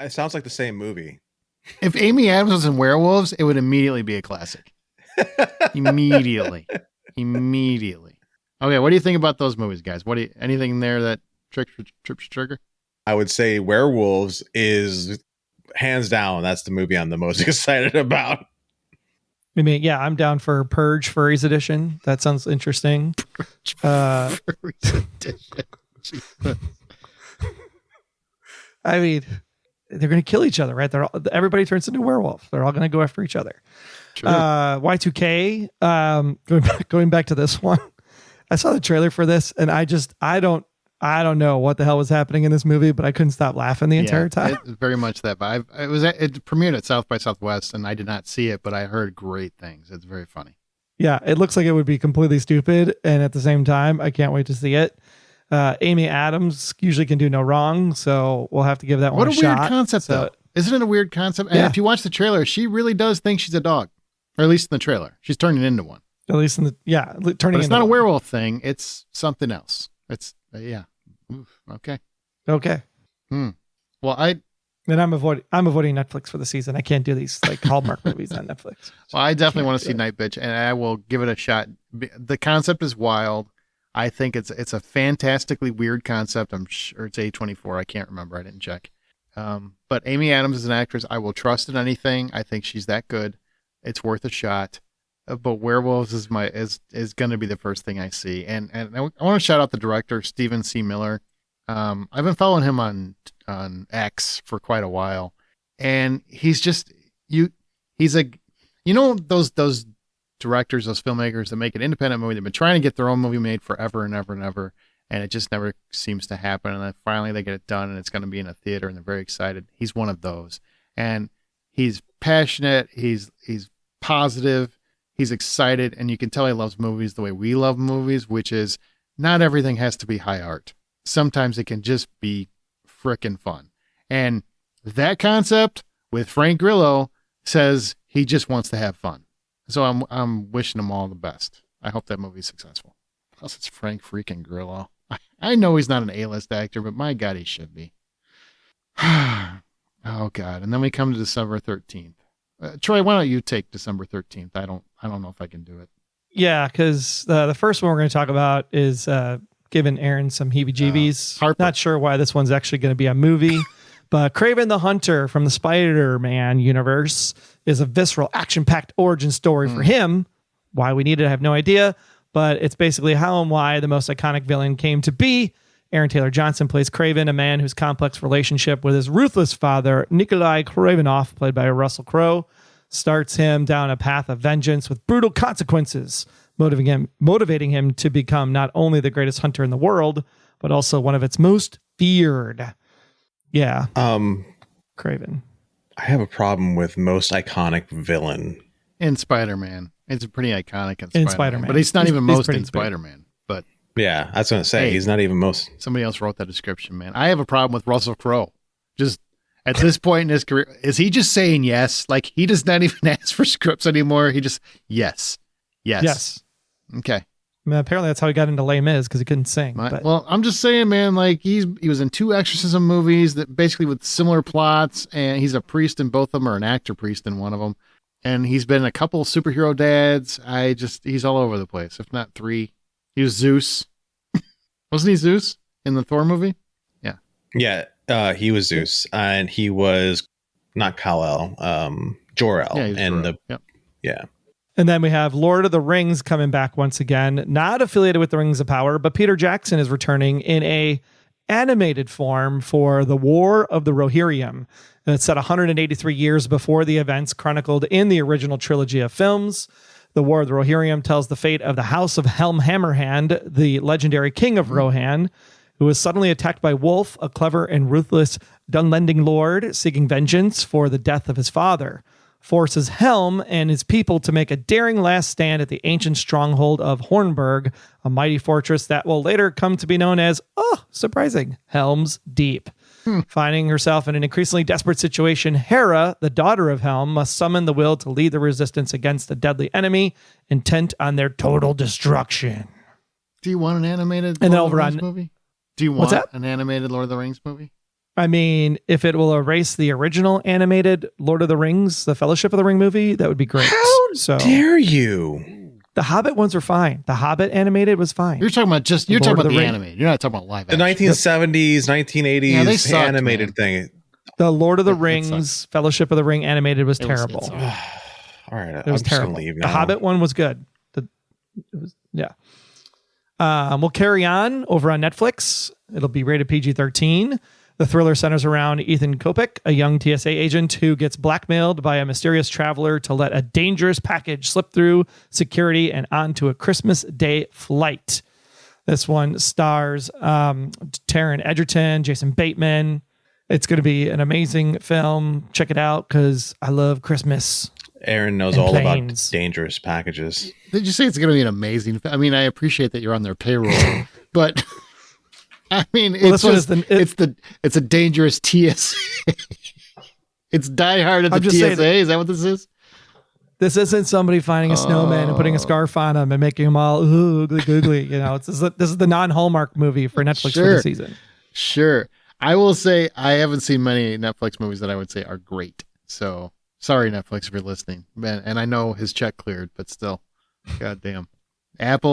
It sounds like the same movie. If Amy Adams was in Werewolves, it would immediately be a classic. Immediately. Okay, what do you think about those movies, guys? Anything there that trips your trigger? I would say Werewolves is hands down. That's the movie I'm the most excited about. I mean, yeah, I'm down for Purge Furries Edition. That sounds interesting. Furries Edition. I mean, they're going to kill each other, right? Everybody turns into a werewolf. They're all going to go after each other. True. Y2K, going back to this one, I saw the trailer for this, and I don't know what the hell was happening in this movie, but I couldn't stop laughing the entire time. It's very much that vibe. It premiered at South by Southwest, and I did not see it, but I heard great things. It's very funny. Yeah, it looks like it would be completely stupid, and at the same time, I can't wait to see it. Amy Adams usually can do no wrong, so we'll have to give that one a shot. What a weird concept, though. Isn't it a weird concept? And if you watch the trailer, she really does think she's a dog, or at least in the trailer. She's turning into one. At least turning but into it's not one. a werewolf thing. It's something else. It's, yeah. Oof, okay. Well, I'm avoiding Netflix for the season. I can't do these like Hallmark movies on Netflix. Well, I definitely want to see Night Bitch, and I will give it a shot. The concept is wild. I think it's a fantastically weird concept. I'm sure it's A24. I can't remember. I didn't check. But Amy Adams is an actress. I will trust in anything. I think she's that good. It's worth a shot. But Werewolves is going to be the first thing I see. And I want to shout out the director, Stephen C. Miller. I've been following him on X for quite a while, and he's those directors, those filmmakers that make an independent movie. They've been trying to get their own movie made forever and ever and ever, and it just never seems to happen. And then finally they get it done, and it's going to be in a theater, and they're very excited. He's one of those, and he's passionate. He's positive. He's excited, and you can tell he loves movies the way we love movies, which is not everything has to be high art. Sometimes it can just be frickin' fun. And that concept with Frank Grillo says he just wants to have fun. So I'm wishing him all the best. I hope that movie's successful. Plus, it's Frank freaking Grillo. I know he's not an A-list actor, but my God, he should be. Oh, God. And then we come to December 13th. Troy, why don't you take December 13th? I don't know if I can do it. Yeah, because the first one we're going to talk about is giving Aaron some heebie-jeebies. Not sure why this one's actually going to be a movie, but Kraven the Hunter from the Spider-Man universe is a visceral, action-packed origin story for him. Why we need it, I have no idea, but it's basically how and why the most iconic villain came to be. Aaron Taylor Johnson plays Kraven, a man whose complex relationship with his ruthless father, Nikolai Kravinoff, played by Russell Crowe, starts him down a path of vengeance with brutal consequences, motivating him to become not only the greatest hunter in the world, but also one of its most feared. Yeah. Kraven. I have a problem with most iconic villain. In Spider-Man. It's pretty iconic in Spider-Man. But he's not even most in Spider-Man. But yeah, that's what I'm saying. He's not even most. Somebody else wrote that description, man. I have a problem with Russell Crowe. Just at this point in his career, is he just saying yes? Like, he does not even ask for scripts anymore. He just, yes. Okay. I mean, apparently that's how he got into Les Mis, because he couldn't sing. Well, I'm just saying, man, like he was in 2 exorcism movies that basically with similar plots, and he's a priest in both of them, or an actor priest in one of them. And he's been in a couple superhero dads. He's all over the place. If not 3. He was Zeus. Wasn't he Zeus in the Thor movie? Yeah. Yeah. He was Zeus, and he was not Kal-El, Jor-El. Yeah, Jor-El. Yeah. And then we have Lord of the Rings coming back once again, not affiliated with the Rings of Power, but Peter Jackson is returning in a animated form for the War of the Rohirrim. And it's set 183 years before the events chronicled in the original trilogy of films. The War of the Rohirrim tells the fate of the House of Helm Hammerhand, the legendary king of Rohan, who was suddenly attacked by Wolf, a clever and ruthless Dunlending lord seeking vengeance for the death of his father. forces Helm and his people to make a daring last stand at the ancient stronghold of Hornburg, a mighty fortress that will later come to be known as, surprising, Helm's Deep. Finding herself in an increasingly desperate situation, Hera, the daughter of Helm, must summon the will to lead the resistance against a deadly enemy intent on their total destruction. Do you want an animated And then Lord of the over Rings on- movie? Do you What's want that? an animated Lord of the Rings movie? I mean, if it will erase the original animated Lord of the Rings, the Fellowship of the Ring movie, that would be great. How dare you? The Hobbit ones were fine. The Hobbit animated was fine. You're talking about Lord the of the Ring- animated. You're not talking about live The action. 1970s, 1980s Yeah, they sucked, animated man. thing. The Lord of the It Rings, Fellowship of the Ring animated was It was- terrible. it's All right, It was I'm just terrible. gonna leave The now. Hobbit one was good. Yeah. We'll carry on over on Netflix. It'll be rated PG-13. The thriller centers around Ethan Kopek, a young TSA agent who gets blackmailed by a mysterious traveler to let a dangerous package slip through security and onto a Christmas Day flight. This one stars Taron Egerton, Jason Bateman. It's going to be an amazing film. Check it out because I love Christmas. Aaron knows And all planes. about dangerous packages. Did you say it's going to be an amazing? I mean, I appreciate that you're on their payroll, but I mean, Well, it's this one is just it's a dangerous TSA. It's Die Hard at I'm the just TSA. saying- Is that what this is? This isn't somebody finding a snowman and putting a scarf on him and making them all oogly googly. You know, this is the non-Hallmark movie for Netflix for Sure. the season. Sure. I will say I haven't seen many Netflix movies that I would say are great. So sorry, Netflix, if you're listening. And I know his check cleared, but still, goddamn.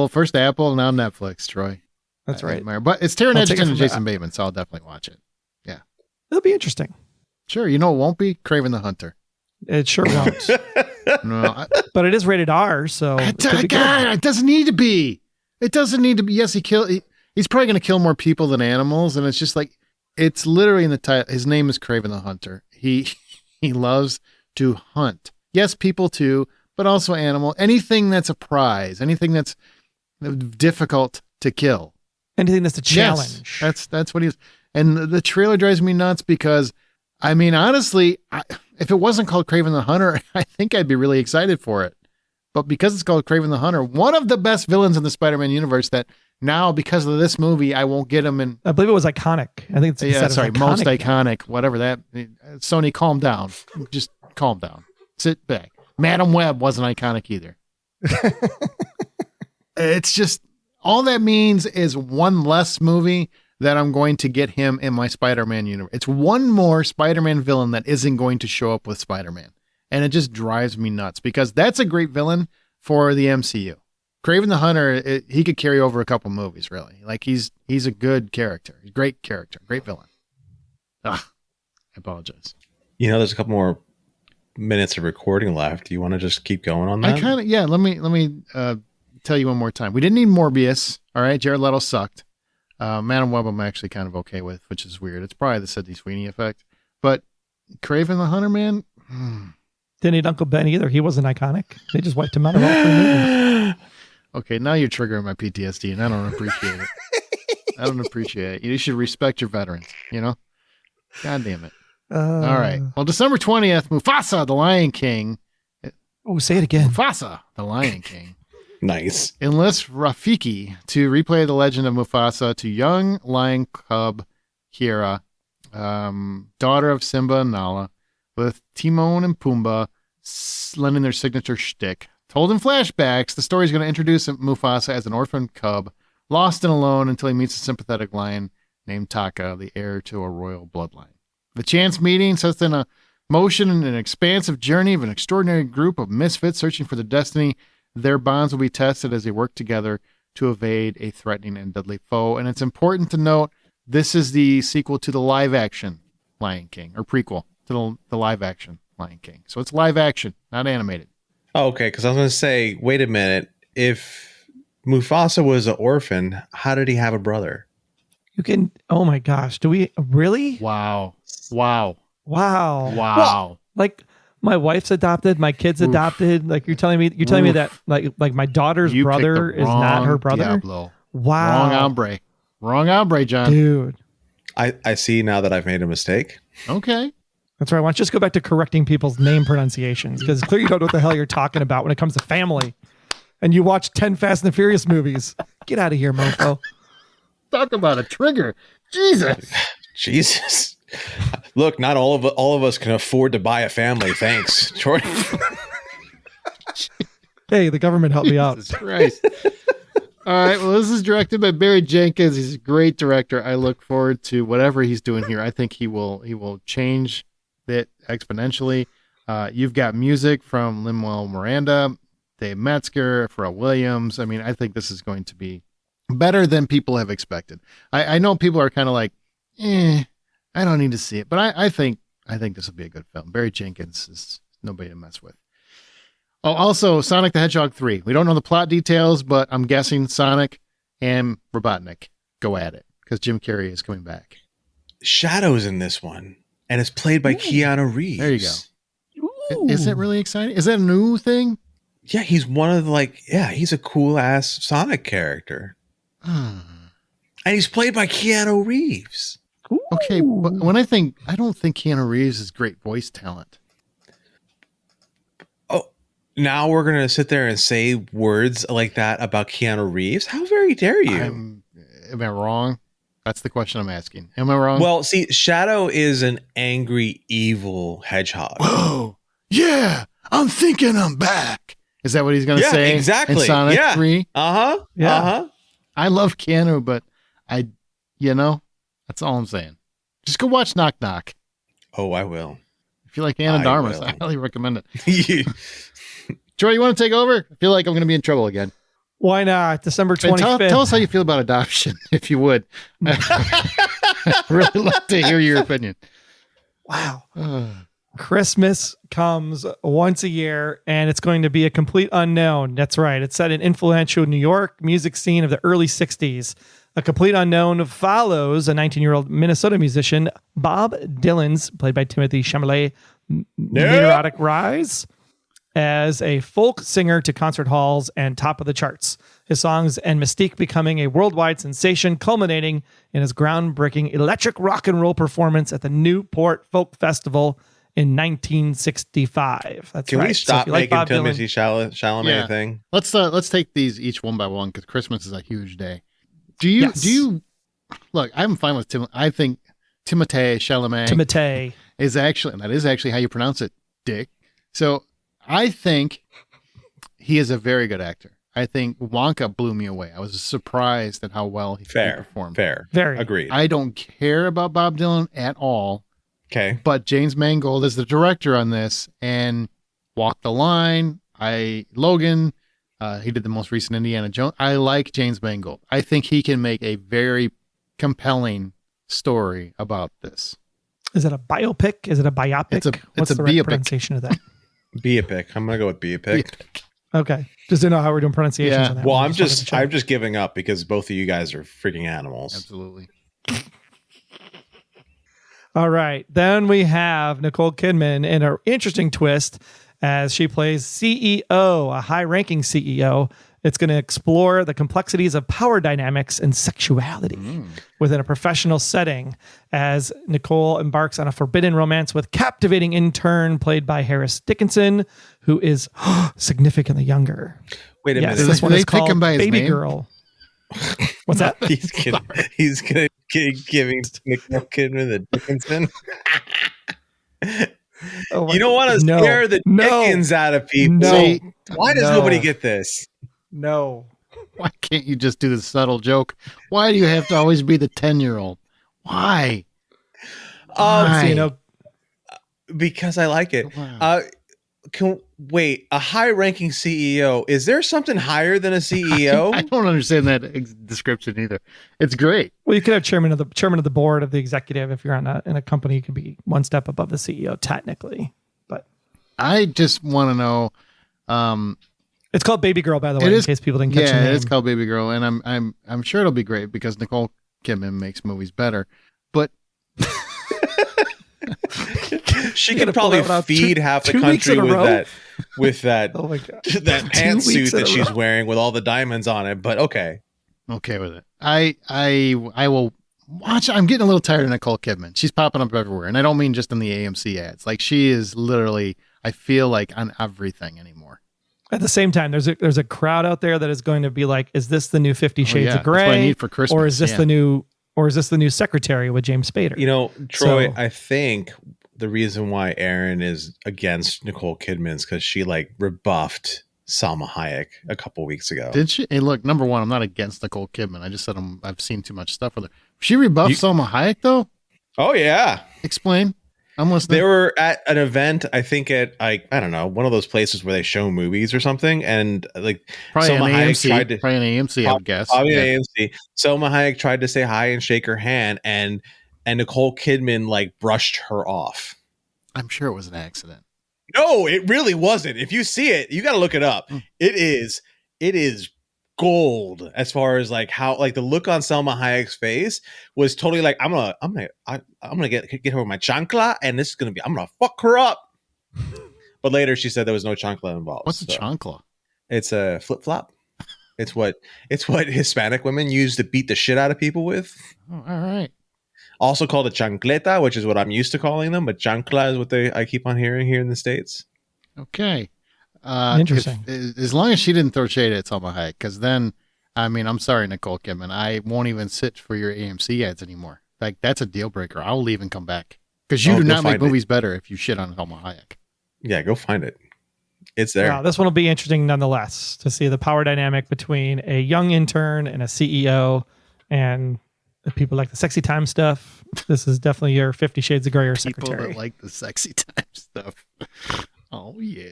First Apple, now Netflix. Troy. That's I right. admire. But it's Taron I'll take it Egerton and from Jason Bateman, so I'll definitely watch it. It'll be interesting. Sure. You know, it won't be Craven the Hunter. It sure won't. No, But it is rated R, so it could be good. God, it doesn't need to be. It doesn't need to be. Yes, he's probably going to kill more people than animals, and it's just like it's literally in the title. His name is Craven the Hunter. He loves to hunt. Yes, people too, but also animal. Anything that's a prize, anything that's difficult to kill. Anything that's a challenge. Yes, that's what he is. And the trailer drives me nuts because, I mean, honestly, if it wasn't called Craven the Hunter, I think I'd be really excited for it. But because it's called Craven the Hunter, one of the best villains in the Spider-Man universe that now, because of this movie, I won't get him in. I believe it was iconic. I think it's Most iconic, whatever that. Sony, calm down. Just calm down. Sit back. Madam Web wasn't iconic either. It's just, all that means is one less movie that I'm going to get him in my Spider-Man universe. It's one more Spider-Man villain that isn't going to show up with Spider-Man. And it just drives me nuts because that's a great villain for the MCU. Craven the Hunter, he could carry over a couple movies, really. Like, he's a good character. Great character. Great villain. I apologize. You know, there's a couple more minutes of recording left. Do you want to just keep going on that? I kind of, yeah, let me tell you one more time. We didn't need Morbius. All right. Jared Leto sucked. Madam Web I'm actually kind of okay with, which is weird. It's probably the Sidney Sweeney effect. But Craven the Hunter, man. Didn't need Uncle Ben either. He wasn't iconic. They just wiped him out of all three movies. Okay, now you're triggering my PTSD, and I don't appreciate it. I don't appreciate it. You should respect your veterans, you know? God damn it. All right. Well, December 20th, Mufasa, the Lion King. Oh, say it again. Mufasa, the Lion King. Nice. Enlists Rafiki to replay the legend of Mufasa to young lion cub Kira, daughter of Simba and Nala, with Timon and Pumbaa lending their signature shtick. Told in flashbacks, the story is going to introduce Mufasa as an orphan cub, lost and alone until he meets a sympathetic lion named Taka, the heir to a royal bloodline. The chance meeting sets in a motion in an expansive journey of an extraordinary group of misfits searching for their destiny. Their bonds will be tested as they work together to evade a threatening and deadly foe. And it's important to note, this is the sequel to the live-action Lion King, or prequel to the live-action Lion King. So it's live action, not animated. Oh, okay, because I was going to say, wait a minute. If Mufasa was an orphan, how did he have a brother? You can. Oh my gosh. Do we really? Wow. Wow. Like my wife's adopted, my kid's adopted. Like you're telling me that like my daughter's You brother picked the is not her wrong brother. Diablo. Wow. Wrong hombre, John. Dude. I see now that I've made a mistake. Okay. That's right. Why don't you just go back to correcting people's name pronunciations? Because clearly you don't know what the hell you're talking about when it comes to family. And you watch 10 Fast and the Furious movies. Get out of here, mofo. Talk about a trigger. Jesus. Jesus. Look, not all of us can afford to buy a family. Thanks, Jordan. Hey, the government helped me out. Jesus Christ. All right. Well, this is directed by Barry Jenkins. He's a great director. I look forward to whatever he's doing here. I think he will change it exponentially. You've got music from Lin-Manuel Miranda, Dave Metzger, Pharrell Williams. I mean, I think this is going to be better than people have expected. I know people are kind of like, I don't need to see it, but I think this will be a good film. Barry Jenkins is nobody to mess with. Oh, also Sonic the Hedgehog 3. We don't know the plot details, but I'm guessing Sonic and Robotnik go at it because Jim Carrey is coming back. Shadow's in this one, and it's played by Keanu Reeves. There you go. Is it really exciting? Is that a new thing? Yeah, he's one of he's a cool ass Sonic character. And he's played by Keanu Reeves. Okay, but I don't think Keanu Reeves is great voice talent. Oh, now we're going to sit there and say words like that about Keanu Reeves? How very dare you? Am I wrong? That's the question I'm asking. Am I wrong? Well, see, Shadow is an angry, evil hedgehog. Whoa, yeah, I'm thinking I'm back. Is that what he's going to say? Exactly. In Sonic 3? Uh-huh. Yeah. Uh-huh. I love Keanu, but that's all I'm saying. Just go watch Knock Knock. Oh, I will. If you like Anna I Darmus, will. I highly recommend it. Troy, you want to take over? I feel like I'm going to be in trouble again. Why not? December And 25th. tell us how you feel about adoption, if you would. I'd really love to hear your opinion. Wow. Christmas comes once a year and it's going to be a complete unknown. That's right. It's set in influential New York music scene of the early 60s. A complete unknown follows a 19-year-old Minnesota musician, Bob Dylan's, played by Timothy Chalamet, meteoric rise as a folk singer to concert halls and top of the charts. His songs and mystique becoming a worldwide sensation, culminating in his groundbreaking electric rock and roll performance at the Newport Folk Festival in 1965. That's Can right. we stop So if you like making Bob Timothy Dylan, Chalamet Yeah. a thing? Let's take these each one by one because Christmas is a huge day. Do you look? I'm fine with Tim. I think Timothée Chalamet Timotei. is actually how you pronounce it, Dick. So I think he is a very good actor. I think Wonka blew me away. I was surprised at how well he performed. Fair. Very. Agreed. I don't care about Bob Dylan at all, Okay. but James Mangold is the director on this and Walk the Line. Logan. He did the most recent Indiana Jones. I like James Mangold. I think he can make a very compelling story about this. Is it a biopic? Is it a biopic? It's What's a the right biopic. pronunciation of that? Be a pick. I'm gonna go with be a pick. Okay. Just didn't know how we're doing pronunciations Yeah. on that. Well, one. I'm wanted to just check. giving up because both of you guys are freaking animals. Absolutely. All right. Then we have Nicole Kidman in an interesting twist as she plays CEO, a high-ranking CEO. It's going to explore the complexities of power dynamics and sexuality within a professional setting as Nicole embarks on a forbidden romance with captivating intern played by Harris Dickinson, who is significantally younger. Wait a Yes, minute. this one They is pick him called by his Baby name? Girl. What's that? He's gonna giving Nicole Kidman the Dickinson. Oh my You don't want to God. scare the No. Dickens out of people. No. See, Why does No. nobody get this? No. why can't you just do the subtle joke? Why do you have to always be the 10-year-old? Why? So, you know, Because I like it. Wow. Wait, a high-ranking CEO. Is there something higher than a I CEO? don't understand that description either. It's great. well, you could have chairman of the board of the executive. If you're in a company, you could be one step above the CEO technically. But I just want to know. it's called Baby Girl, by the way, It in is- case people didn't catch the Yeah, name. it's called Baby Girl, and I'm sure it'll be great because Nicole Kidman makes movies better. But She You gotta could pull probably that one out feed two- half the 2 weeks country in a with row? that Oh my god! that 2 pantsuit weeks in that a she's row. wearing with all the diamonds on it. But okay. okay with it. I will watch. I'm getting a little tired of Nicole Kidman. She's popping up everywhere, and I don't mean just in the AMC ads. Like she is literally, I feel like on everything anymore. At the same time, there's a crowd out there that is going to be like, is this the new 50 Shades of Grey? That's what I need for Christmas. Or is this the new Secretary with James Spader? You know, Troy, I think the reason why Aaron is against Nicole Kidman is because she like rebuffed Salma Hayek a couple weeks ago. Did she? Hey, look, number one, I'm not against Nicole Kidman. I just said I've seen too much stuff with her. She rebuffed Salma Hayek though? Oh yeah. Explain. I'm listening. They were at an event, I think at I don't know, one of those places where they show movies or something, and like probably Salma an Hayek AMC, tried to probably an AMC, I would guess. Probably an AMC. Salma Hayek tried to say hi and shake her hand, and Nicole Kidman like brushed her off. I'm sure it was an accident. No, it really wasn't. If you see it, you got to look it up. It is gold as far as like how like the look on Salma Hayek's face was totally like I'm gonna get her with my chancla, and this is gonna be I'm gonna fuck her up. But later she said there was no chancla involved. What's a chancla? It's a flip flop. It's what Hispanic women use to beat the shit out of people with. Oh, all right. Also called a chancleta, which is what I'm used to calling them, but chancla is what I keep on hearing here in the States. Okay. Interesting. As long as she didn't throw shade at Salma Hayek, because then, I mean, I'm sorry, Nicole Kidman, I won't even sit for your AMC ads anymore. Like, that's a deal breaker. I'll leave and come back. Because you do not make movies better if you shit on Salma Hayek. Yeah, go find it. It's there. Wow, this one will be interesting nonetheless to see the power dynamic between a young intern and a CEO and the people like the sexy time stuff. This is definitely your 50 Shades of Grey or Secretary. People that like the sexy time stuff. Oh, yeah.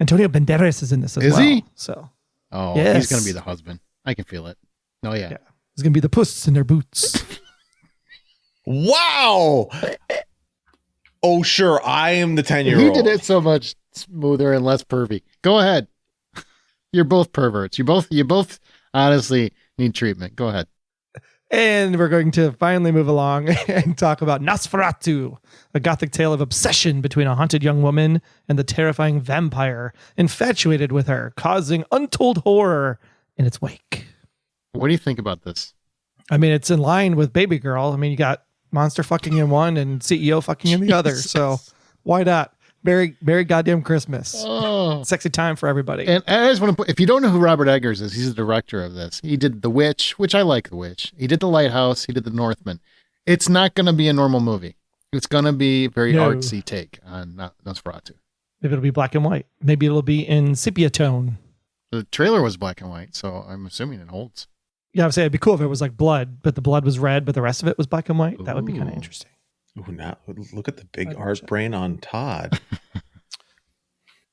Antonio Banderas is in this as well. Is he? So, yes. He's going to be the husband. I can feel it. Oh, yeah. He's going to be the puss in their boots. Wow. Oh, sure. I am the 10-year-old. He did it so much smoother and less pervy. Go ahead. You're both perverts. You both honestly need treatment. Go ahead. And we're going to finally move along and talk about Nosferatu, a gothic tale of obsession between a haunted young woman and the terrifying vampire infatuated with her, causing untold horror in its wake. What do you think about this? I mean, it's in line with Baby Girl. I mean, you got monster fucking in one and CEO fucking in the other. So why not? Merry goddamn Christmas. Oh. Sexy time for everybody. And I just want to put, if you don't know who Robert Eggers is, he's the director of this. He did The Witch, which I like The Witch. He did The Lighthouse. He did The Northman. It's not going to be a normal movie. It's going to be a very artsy take on Nosferatu. Maybe it'll be black and white. Maybe it'll be in sepia tone. The trailer was black and white, so I'm assuming it holds. Yeah, I would say it'd be cool if it was like blood, but the blood was red, but the rest of it was black and white. Ooh. That would be kind of interesting. Ooh, now look at the big art brain on Todd.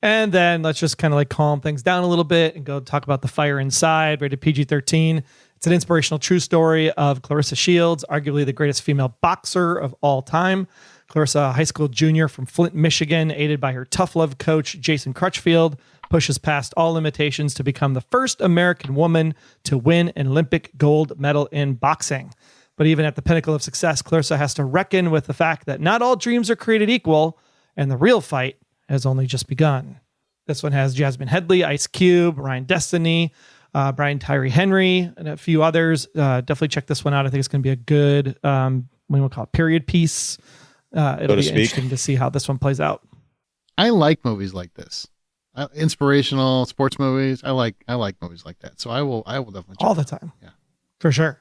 And then let's just kind of like calm things down a little bit and go talk about The Fire Inside, rated PG-13. It's an inspirational true story of Clarissa Shields, arguably the greatest female boxer of all time. Clarissa, a high school junior from Flint, Michigan, aided by her tough love coach, Jason Crutchfield, pushes past all limitations to become the first American woman to win an Olympic gold medal in boxing. But even at the pinnacle of success, Clarissa has to reckon with the fact that not all dreams are created equal, and the real fight has only just begun. This one has Jasmine Headley, Ice Cube, Ryan Destiny, Brian Tyree Henry, and a few others. Definitely check this one out. I think it's going to be a good, what do you call it, period piece. It'll be interesting to see how this one plays out. I like movies like this. Inspirational sports movies. I like movies like that. So I will definitely check all the time. Yeah, for sure.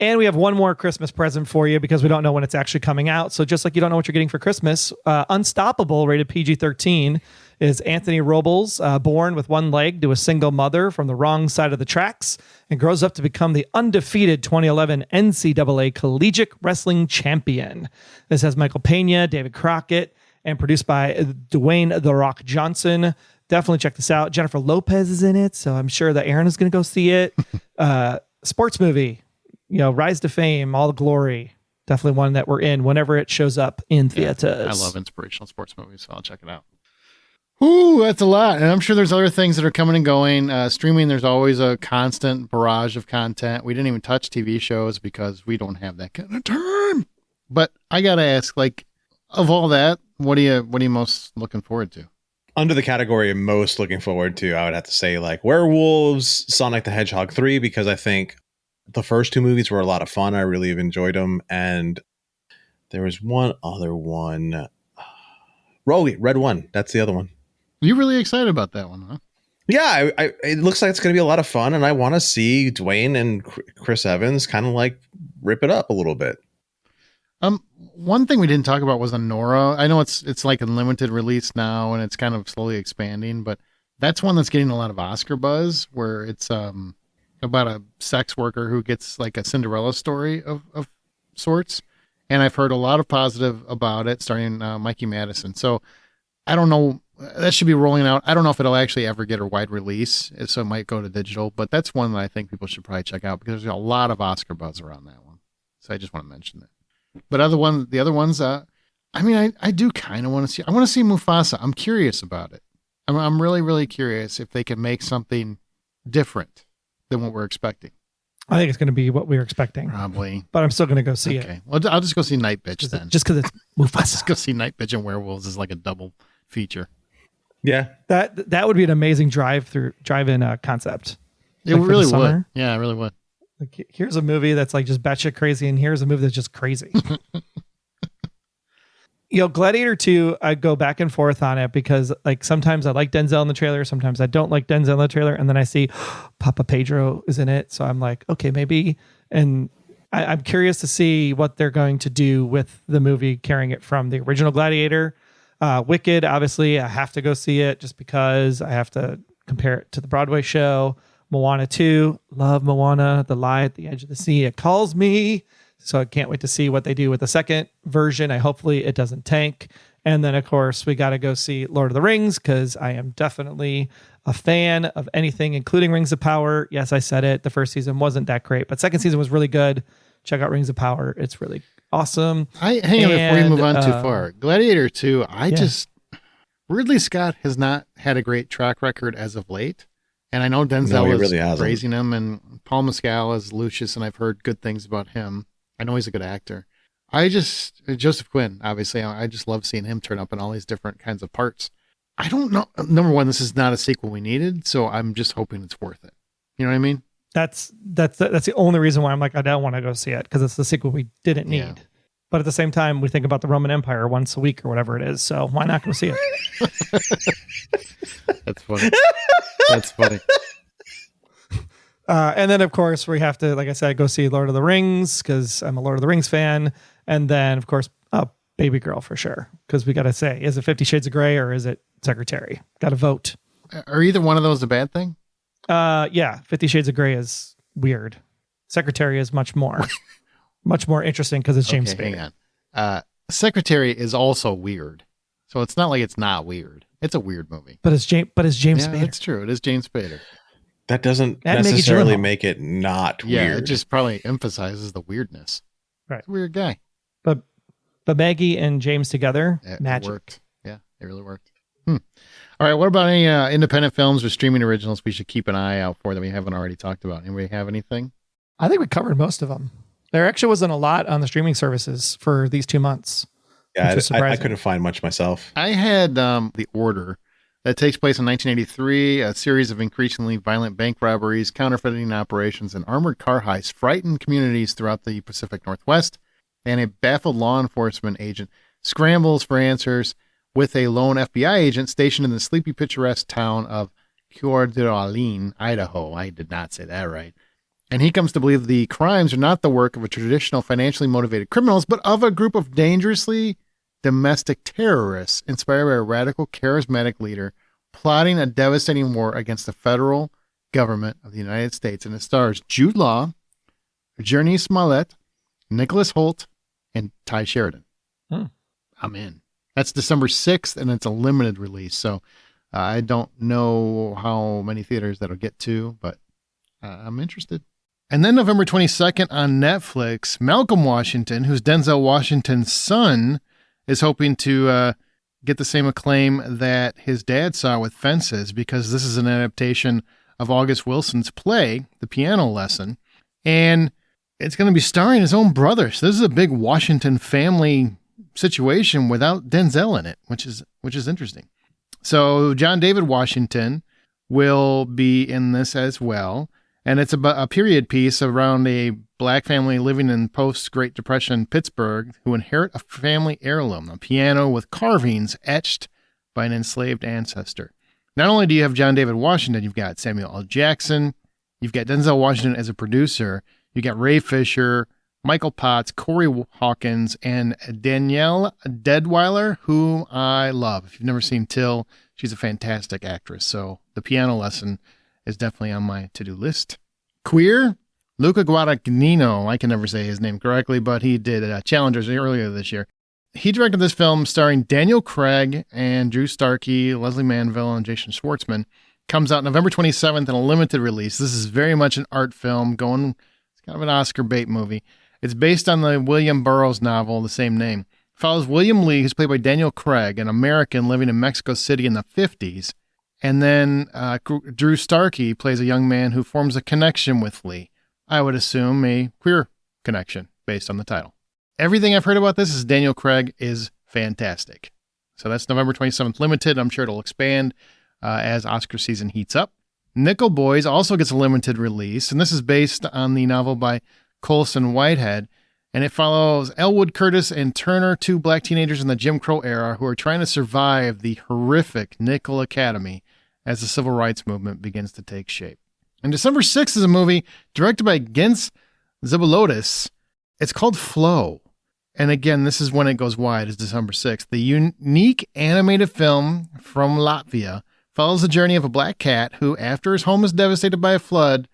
And we have one more Christmas present for you because we don't know when it's actually coming out. So just like you don't know what you're getting for Christmas, Unstoppable, rated PG-13, is Anthony Robles, born with one leg to a single mother from the wrong side of the tracks, and grows up to become the undefeated 2011 NCAA Collegiate Wrestling Champion. This has Michael Pena, David Crockett, and produced by Dwayne The Rock Johnson. Definitely check this out. Jennifer Lopez is in it, so I'm sure that Aaron is going to go see it. Sports movie. Rise to fame, all the glory. Definitely one that we're in whenever it shows up in theaters. I love inspirational sports movies, so I'll check it out. Ooh, that's a lot. And I'm sure there's other things that are coming and going. Streaming, there's always a constant barrage of content. We didn't even touch TV shows because we don't have that kind of time. But I got to ask, of all that, what are you most looking forward to? Under the category I'm most looking forward to, I would have to say Werewolves, Sonic the Hedgehog 3, because I think the first two movies were a lot of fun. I really have enjoyed them. And there was one other one. Red One. That's the other one. You're really excited about that one, huh? Yeah, it looks like it's going to be a lot of fun, and I want to see Dwayne and Chris Evans kind of like rip it up a little bit. One thing we didn't talk about was Nora. I know it's like a limited release now, and it's kind of slowly expanding, but that's one that's getting a lot of Oscar buzz, where it's about a sex worker who gets like a Cinderella story of sorts, and I've heard a lot of positive about it, starring Mikey Madison. So I don't know. That should be rolling out. I don't know if it'll actually ever get a wide release, so it might go to digital, but that's one that I think people should probably check out because there's a lot of Oscar buzz around that one. So I just want to mention that. But the other ones, I do kind of want to see. I want to see Mufasa. I'm curious about it. I'm really, really curious if they can make something different than what we're expecting. I think it's going to be what we were expecting. Probably. But I'm still going to go see it. Okay. Well, I'll just go see Night Bitch then. Just because it's Mufasa. Just go see Night Bitch and Werewolves is like a double feature. Yeah. That would be an amazing drive-in concept. It really would. Yeah, it really would. Like, here's a movie that's like just batshit crazy, and here's a movie that's just crazy. Gladiator 2, I go back and forth on it because like sometimes I like Denzel in the trailer, sometimes I don't like Denzel in the trailer, and then I see Papa Pedro is in it, so I'm like, okay, maybe. And I'm curious to see what they're going to do with the movie, carrying it from the original Gladiator. Wicked, obviously, I have to go see it just because I have to compare it to the Broadway show. Moana 2, love Moana, The Lie at the Edge of the Sea. It calls me. So I can't wait to see what they do with the second version. Hopefully it doesn't tank. And then, of course, we got to go see Lord of the Rings because I am definitely a fan of anything, including Rings of Power. Yes, I said it. The first season wasn't that great, but second season was really good. Check out Rings of Power. It's really awesome. Hang on before you move on too far. Gladiator 2, Ridley Scott has not had a great track record as of late. And I know Denzel is praising him, and Paul Mescal as Lucius, and I've heard good things about him. I know he's a good actor. Joseph Quinn, obviously, I just love seeing him turn up in all these different kinds of parts. I don't know. Number one, this is not a sequel we needed, so I'm just hoping it's worth it. You know what I mean? That's the only reason why I'm like, I don't want to go see it, because it's the sequel we didn't need. Yeah. But at the same time, we think about the Roman Empire once a week or whatever it is, so why not go see it? That's funny. That's funny. And then, of course, we have to, like I said, go see Lord of the Rings because I'm a Lord of the Rings fan. And then, of course, Baby Girl for sure. Because we got to say, is it 50 Shades of Grey or is it Secretary? Got to vote. Are either one of those a bad thing? Yeah. 50 Shades of Grey is weird. Secretary is much more interesting because it's James Spader. Hang on. Secretary is also weird. So it's not like it's not weird. It's a weird movie. But it's James Spader. That's true. It is James Spader. That doesn't necessarily make it not weird. Yeah, it just probably emphasizes the weirdness. Right. It's a weird guy. But Maggie and James together, magic. It worked. Yeah, it really worked. All right, what about any independent films or streaming originals we should keep an eye out for that we haven't already talked about? Anybody have anything? I think we covered most of them. There actually wasn't a lot on the streaming services for these 2 months. Yeah, I couldn't find much myself. I had The Order. That takes place in 1983. A series of increasingly violent bank robberies, counterfeiting operations, and armored car heists frighten communities throughout the Pacific Northwest, and a baffled law enforcement agent scrambles for answers with a lone FBI agent stationed in the sleepy, picturesque town of Coeur d'Alene, Idaho. I did not say that right. And he comes to believe the crimes are not the work of a traditional financially motivated criminals, but of a group of dangerously domestic terrorists inspired by a radical, charismatic leader plotting a devastating war against the federal government of the United States. And it stars Jude Law, Journey Smollett, Nicholas Hoult, and Ty Sheridan. I'm in. That's December 6th, and it's a limited release. So I don't know how many theaters that'll get to, but I'm interested. And then November 22nd on Netflix, Malcolm Washington, who's Denzel Washington's son, is hoping to get the same acclaim that his dad saw with Fences, because this is an adaptation of August Wilson's play, The Piano Lesson, and it's going to be starring his own brother. So this is a big Washington family situation without Denzel in it, which is interesting. So John David Washington will be in this as well, And it's about a period piece around a black family living in post-Great Depression Pittsburgh who inherit a family heirloom, a piano with carvings etched by an enslaved ancestor. Not only do you have John David Washington, you've got Samuel L. Jackson, you've got Denzel Washington as a producer, you got Ray Fisher, Michael Potts, Corey Hawkins, and Danielle Deadwyler, who I love. If you've never seen Till, she's a fantastic actress. So the piano lesson is definitely on my to-do list. Queer, Luca Guadagnino. I can never say his name correctly, but he did Challengers earlier this year. He directed this film starring Daniel Craig and Drew Starkey, Leslie Manville, and Jason Schwartzman. Comes out November 27th in a limited release. This is very much an art film. It's kind of an Oscar bait movie. It's based on the William Burroughs novel, the same name. Follows William Lee, who's played by Daniel Craig, an American living in Mexico City in the 50s. And then Drew Starkey plays a young man who forms a connection with Lee. I would assume a queer connection based on the title. Everything I've heard about this is Daniel Craig is fantastic. So that's November 27th limited. I'm sure it'll expand as Oscar season heats up. Nickel Boys also gets a limited release, and this is based on the novel by Colson Whitehead. And it follows Elwood Curtis and Turner, two black teenagers in the Jim Crow era who are trying to survive the horrific Nickel Academy as the civil rights movement begins to take shape. And December 6th is a movie directed by Gens Zibelodis. It's called Flow. And again, this is when it goes wide, is December 6th. The unique animated film from Latvia follows the journey of a black cat who, after his home is devastated by a flood,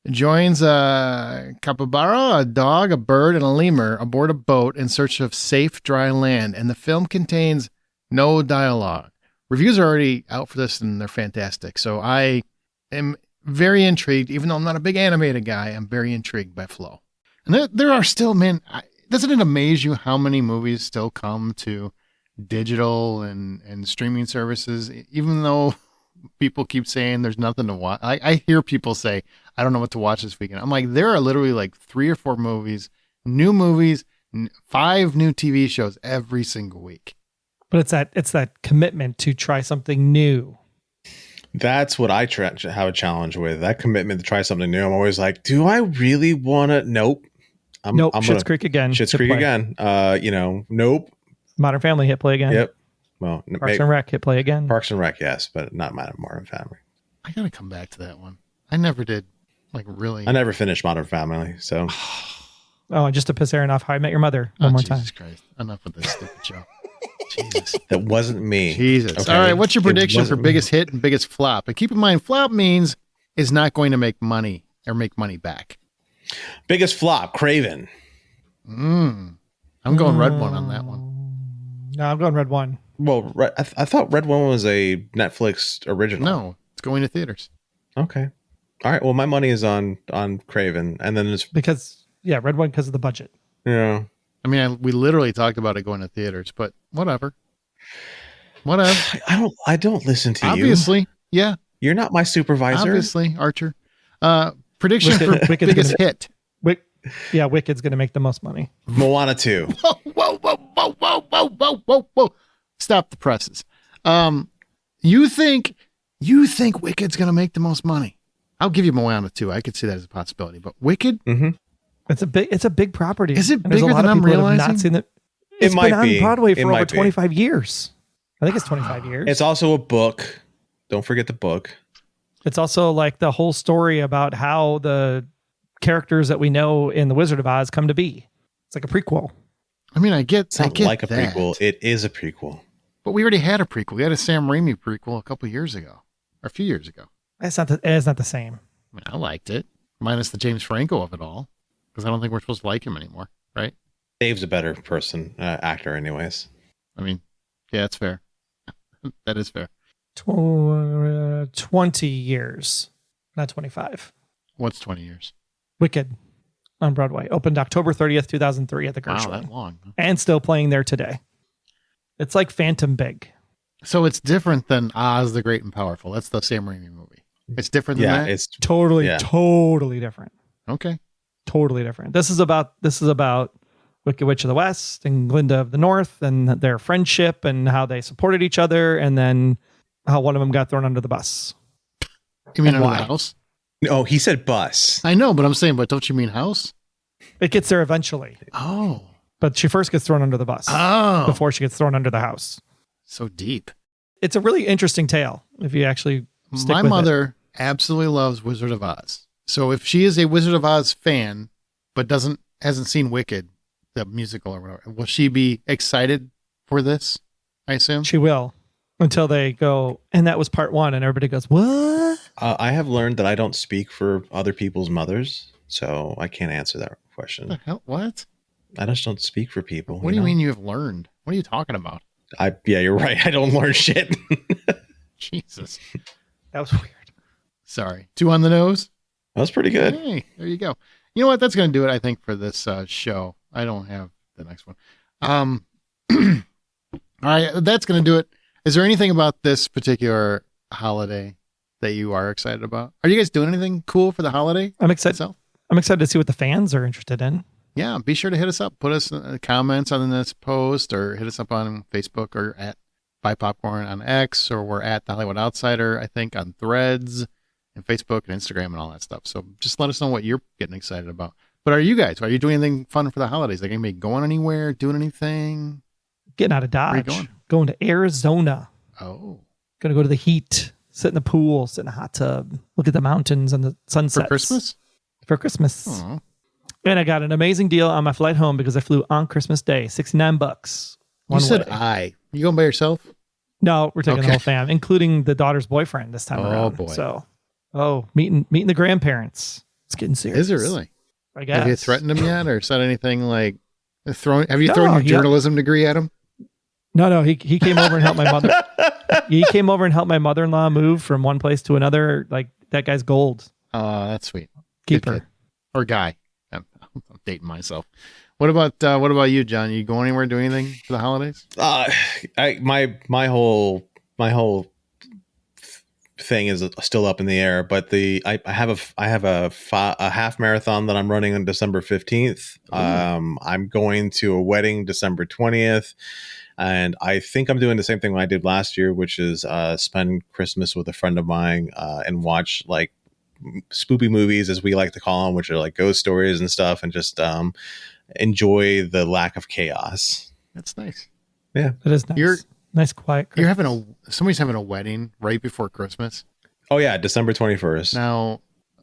joins a capybara, a dog, a bird, and a lemur aboard a boat in search of safe, dry land. And the film contains no dialogue. Reviews are already out for this, and they're fantastic. So I am very intrigued. Even though I'm not a big animated guy, I'm very intrigued by Flow. And there are still, man, doesn't it amaze you how many movies still come to digital and streaming services, even though people keep saying there's nothing to watch? I hear people say, I don't know what to watch this weekend. I'm like, there are literally like 3 or 4 movies, 5 new TV shows every single week. But it's that commitment to try something new. That's what I have a challenge with. That commitment to try something new. I'm always like, do I really want to? Nope. Nope. Schitt's Creek again. Schitt's Creek again. Nope. Modern Family hit play again. Yep. Well, Parks and Rec hit play again. Parks and Rec, yes, but not Modern Family. I gotta come back to that one. I never did. Like, really? I never finished Modern Family, so. Oh, just to piss Aaron off, How I Met Your Mother one more time. Jesus Christ. Enough with this stupid show. Jesus. That wasn't me. Jesus. Okay. All right, what's your prediction for biggest hit and biggest flop? And keep in mind, flop means is not going to make money or make money back. Biggest flop, Craven. I'm going Red One on that one. No, I'm going Red One. Well, I thought Red One was a Netflix original. No, it's going to theaters. Okay. All right. Well, my money is on Craven, and then it's because Red One because of the budget. Yeah. I mean, we literally talked about it going to theaters, but whatever. I don't listen to you. Obviously, yeah. You're not my supervisor. Obviously, Archer. Prediction for biggest hit. Wicked's going to make the most money. Moana 2. Whoa. Stop the presses. You think Wicked's going to make the most money? I'll give you Moana 2. I could see that as a possibility, but Wicked? Mm-hmm. It's a big property. Is it bigger than I'm realizing? Not seen it. It's been on Broadway for over 25 years. I think it's 25 years. It's also a book. Don't forget the book. It's also like the whole story about how the characters that we know in The Wizard of Oz come to be. It's like a prequel. I mean, I get it's not like that. A prequel. It is a prequel. But we already had a prequel. We had a Sam Raimi prequel a couple years ago, or a few years ago. It's not the same. I mean, I liked it, minus the James Franco of it all, because I don't think we're supposed to like him anymore, right? Dave's a better actor, anyways. I mean, yeah, that's fair. That is fair. 20 years, not 25. What's 20 years? Wicked on Broadway. Opened October 30th, 2003 at the Gershwin. Wow, that long. Huh? And still playing there today. It's like Phantom Big. So it's different than Oz the Great and Powerful. That's the Sam Raimi movie. It's different than that? Yeah, it's totally different. Okay. Totally different. This is about Wicked Witch of the West and Glinda of the North and their friendship and how they supported each other and then how one of them got thrown under the bus. You mean under the house? No, he said bus. I know, but I'm saying, but don't you mean house? It gets there eventually, Oh. but she first gets thrown under the bus Oh. before she gets thrown under the house. So deep. It's a really interesting tale if you actually stick My with mother absolutely loves Wizard of Oz. So if she is a Wizard of Oz fan, but hasn't seen Wicked, the musical or whatever, will she be excited for this? I assume. it. She will until they go, and that was part one, and everybody goes, what? I have learned that I don't speak for other people's mothers, so I can't answer that What question. the hell? What? I just don't speak for people. What do you mean you have learned? What are you talking about? Yeah, you're right. I don't learn shit. Jesus. That was weird. Sorry. 2 on the nose? That was pretty good. Hey, there you go. You know what? That's going to do it, I think, for this show. I don't have the next one. All right, that's going to do it. Is there anything about this particular holiday that you are excited about? Are you guys doing anything cool for the holiday I'm excited. itself? I'm excited to see what the fans are interested in. Yeah, be sure to hit us up. Put us comments on this post, or hit us up on Facebook, or at Buy Popcorn on X, or we're at The Hollywood Outsider, I think, on Threads and Facebook and Instagram and all that stuff. So just let us know what you're getting excited about. But are you guys? Are you doing anything fun for the holidays? Like anybody going anywhere, doing anything? Getting out of Where you Dodge. going? To Arizona. Oh, Going to go to the heat. Sit in the pool. Sit in a hot tub. Look at the mountains and the sunsets. for Christmas? For Christmas. Oh, And I got an amazing deal on my flight home because I flew on Christmas Day. $69. you said way. You going by yourself? No, we're taking Okay. the whole fam, including the daughter's boyfriend this time Oh, around. boy. So, meeting the grandparents. It's getting serious. Is it really? I guess. Have you threatened him yet, or said anything like Have you No, thrown your yeah. journalism degree at him? No. He came over and helped my mother. He came over and helped my mother-in-law move from one place to another. Like that guy's gold. Oh, that's sweet. Keep Good her. kid. Or guy. I'm dating myself. What about you, John? You going anywhere, do anything for the holidays? My whole thing is still up in the air, but I have a half marathon that I'm running on December 15th. I'm going to a wedding December 20th, and I think I'm doing the same thing I did last year, which is spend Christmas with a friend of mine and watch like spoopy movies, as we like to call them, which are like ghost stories and stuff, and just enjoy the lack of chaos. That's nice. It is nice. You're- nice, quiet. You're somebody's having a wedding right before Christmas. Oh yeah, December 21st. Now,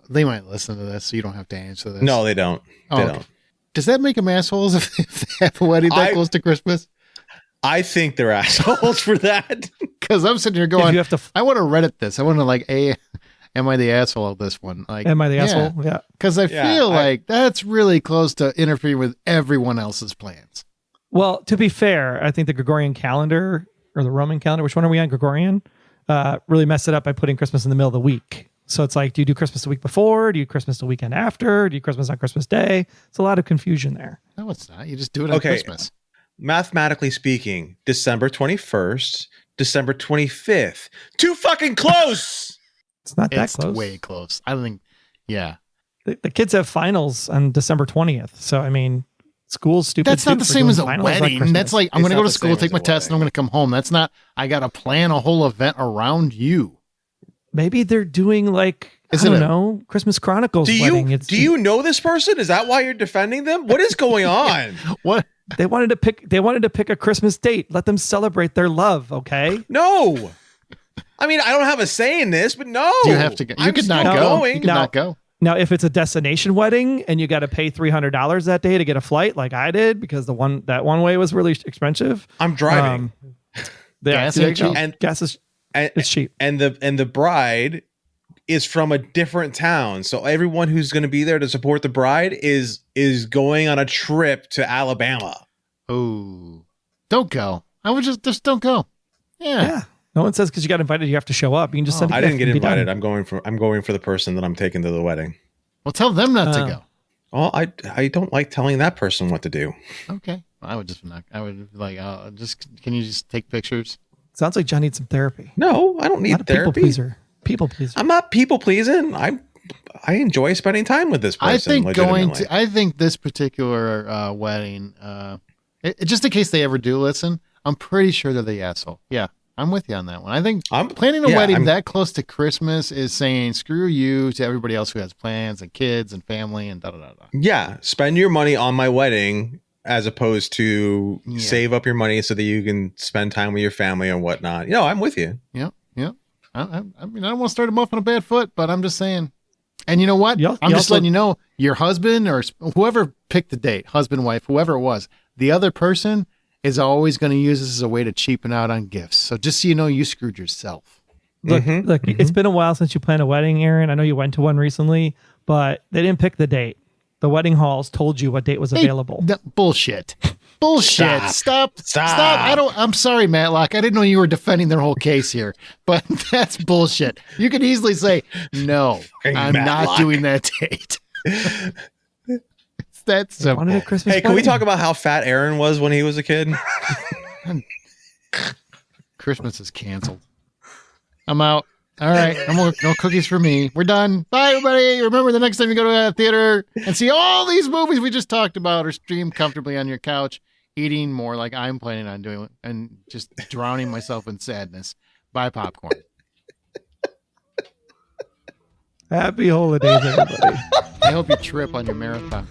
they might listen to this, so you don't have to answer this. No, they don't. Oh, They okay. don't. Does that make them assholes if they have a wedding that I- close to Christmas? I think they're assholes for that. Because I'm sitting here If going, you have to, I want to Reddit this. I want to am I the asshole of this one? Like, am I the asshole? Yeah. Because I Yeah, feel like that's really close to interfering with everyone else's plans. Well, to be fair, I think the Gregorian calendar or the Roman calendar, which one are we on? Gregorian, really messed it up by putting Christmas in the middle of the week. So it's like, do you do Christmas the week before? Do you Christmas the weekend after? Do you Christmas on Christmas Day? It's a lot of confusion there. No, it's not. You just do it on Okay. Christmas. Mathematically speaking, December 21st, December 25th. Too fucking close. It's not that It's close. way close. I don't think. Yeah, The kids have finals on December 20th. So, I mean, school's stupid. that's not too the for same doing as a finals on wedding. Christmas. That's like I'm It's going to not go to the school, same take as my a test, and I'm wedding. going to come home. That's not. I got to plan a whole event around you. Maybe they're doing like, Is I it don't a- know, Christmas Chronicles Do wedding. you know this person? Is that why you're defending them? What is going on? What? They wanted to pick a Christmas date. Let them celebrate their love, okay? No. I mean, I don't have a say in this, but no. Do you have to go? You I'm could not still go. going. You could not go. Now, if it's a destination wedding and you got to pay $300 that day to get a flight, like I did, because that one way was really expensive. I'm driving. Gas there you ain't go. cheap. And- Gas is and, it's cheap. and the bride is from a different town. So everyone who's going to be there to support the bride is going on a trip to Alabama. Oh, don't go. I would just don't go. Yeah. No one says because you got invited, you have to show up. You can just send a I gift didn't get and be done. invited. I'm going for the person that I'm taking to the wedding. Well, tell them not to Oh. go. Well, I don't like telling that person what to do. Okay. I would just not. I would like. Can you just take pictures? Sounds like John needs some therapy. No, I don't Not a need people therapy. pleaser. People pleaser. I'm not people pleasing. I enjoy spending time with this person. I think legitimately. I think this particular wedding, just in case they ever do listen, I'm pretty sure they're the asshole. Yeah, I'm with you on that one. I think I'm planning a yeah, wedding I'm- that close to Christmas is saying screw you to everybody else who has plans and kids and family and da da da da. Yeah, spend your money on my wedding as opposed to Yeah. save up your money so that you can spend time with your family and whatnot. I'm with you. Yep. I mean, I don't want to start them off on a bad foot, but I'm just saying. And you know what? You al- I'm you just also- letting you know, your husband or whoever picked the date, husband, wife, whoever it was, the other person is always going to use this as a way to cheapen out on gifts. So just so you know, you screwed yourself. Look, Mhm, look, mhm. it's been a while since you planned a wedding, Aaron. I know you went to one recently, but they didn't pick the date. The wedding halls told you what date was available. Bullshit. Bullshit. Stop. Stop. I'm sorry, Matlock. I didn't know you were defending their whole case here, but that's bullshit. You could easily say, no, Hey, I'm not Matlock. doing that date. That's They wanted a simple. Christmas Hey, can we wedding. talk about how fat Aaron was when he was a kid? Christmas is canceled. I'm out. All right. No cookies for me. We're done. Bye, everybody. Remember, the next time you go to a theater and see all these movies we just talked about or stream comfortably on your couch, eating more like I'm planning on doing and just drowning myself in sadness. Buy popcorn. Happy holidays, everybody. I hope you trip on your marathon.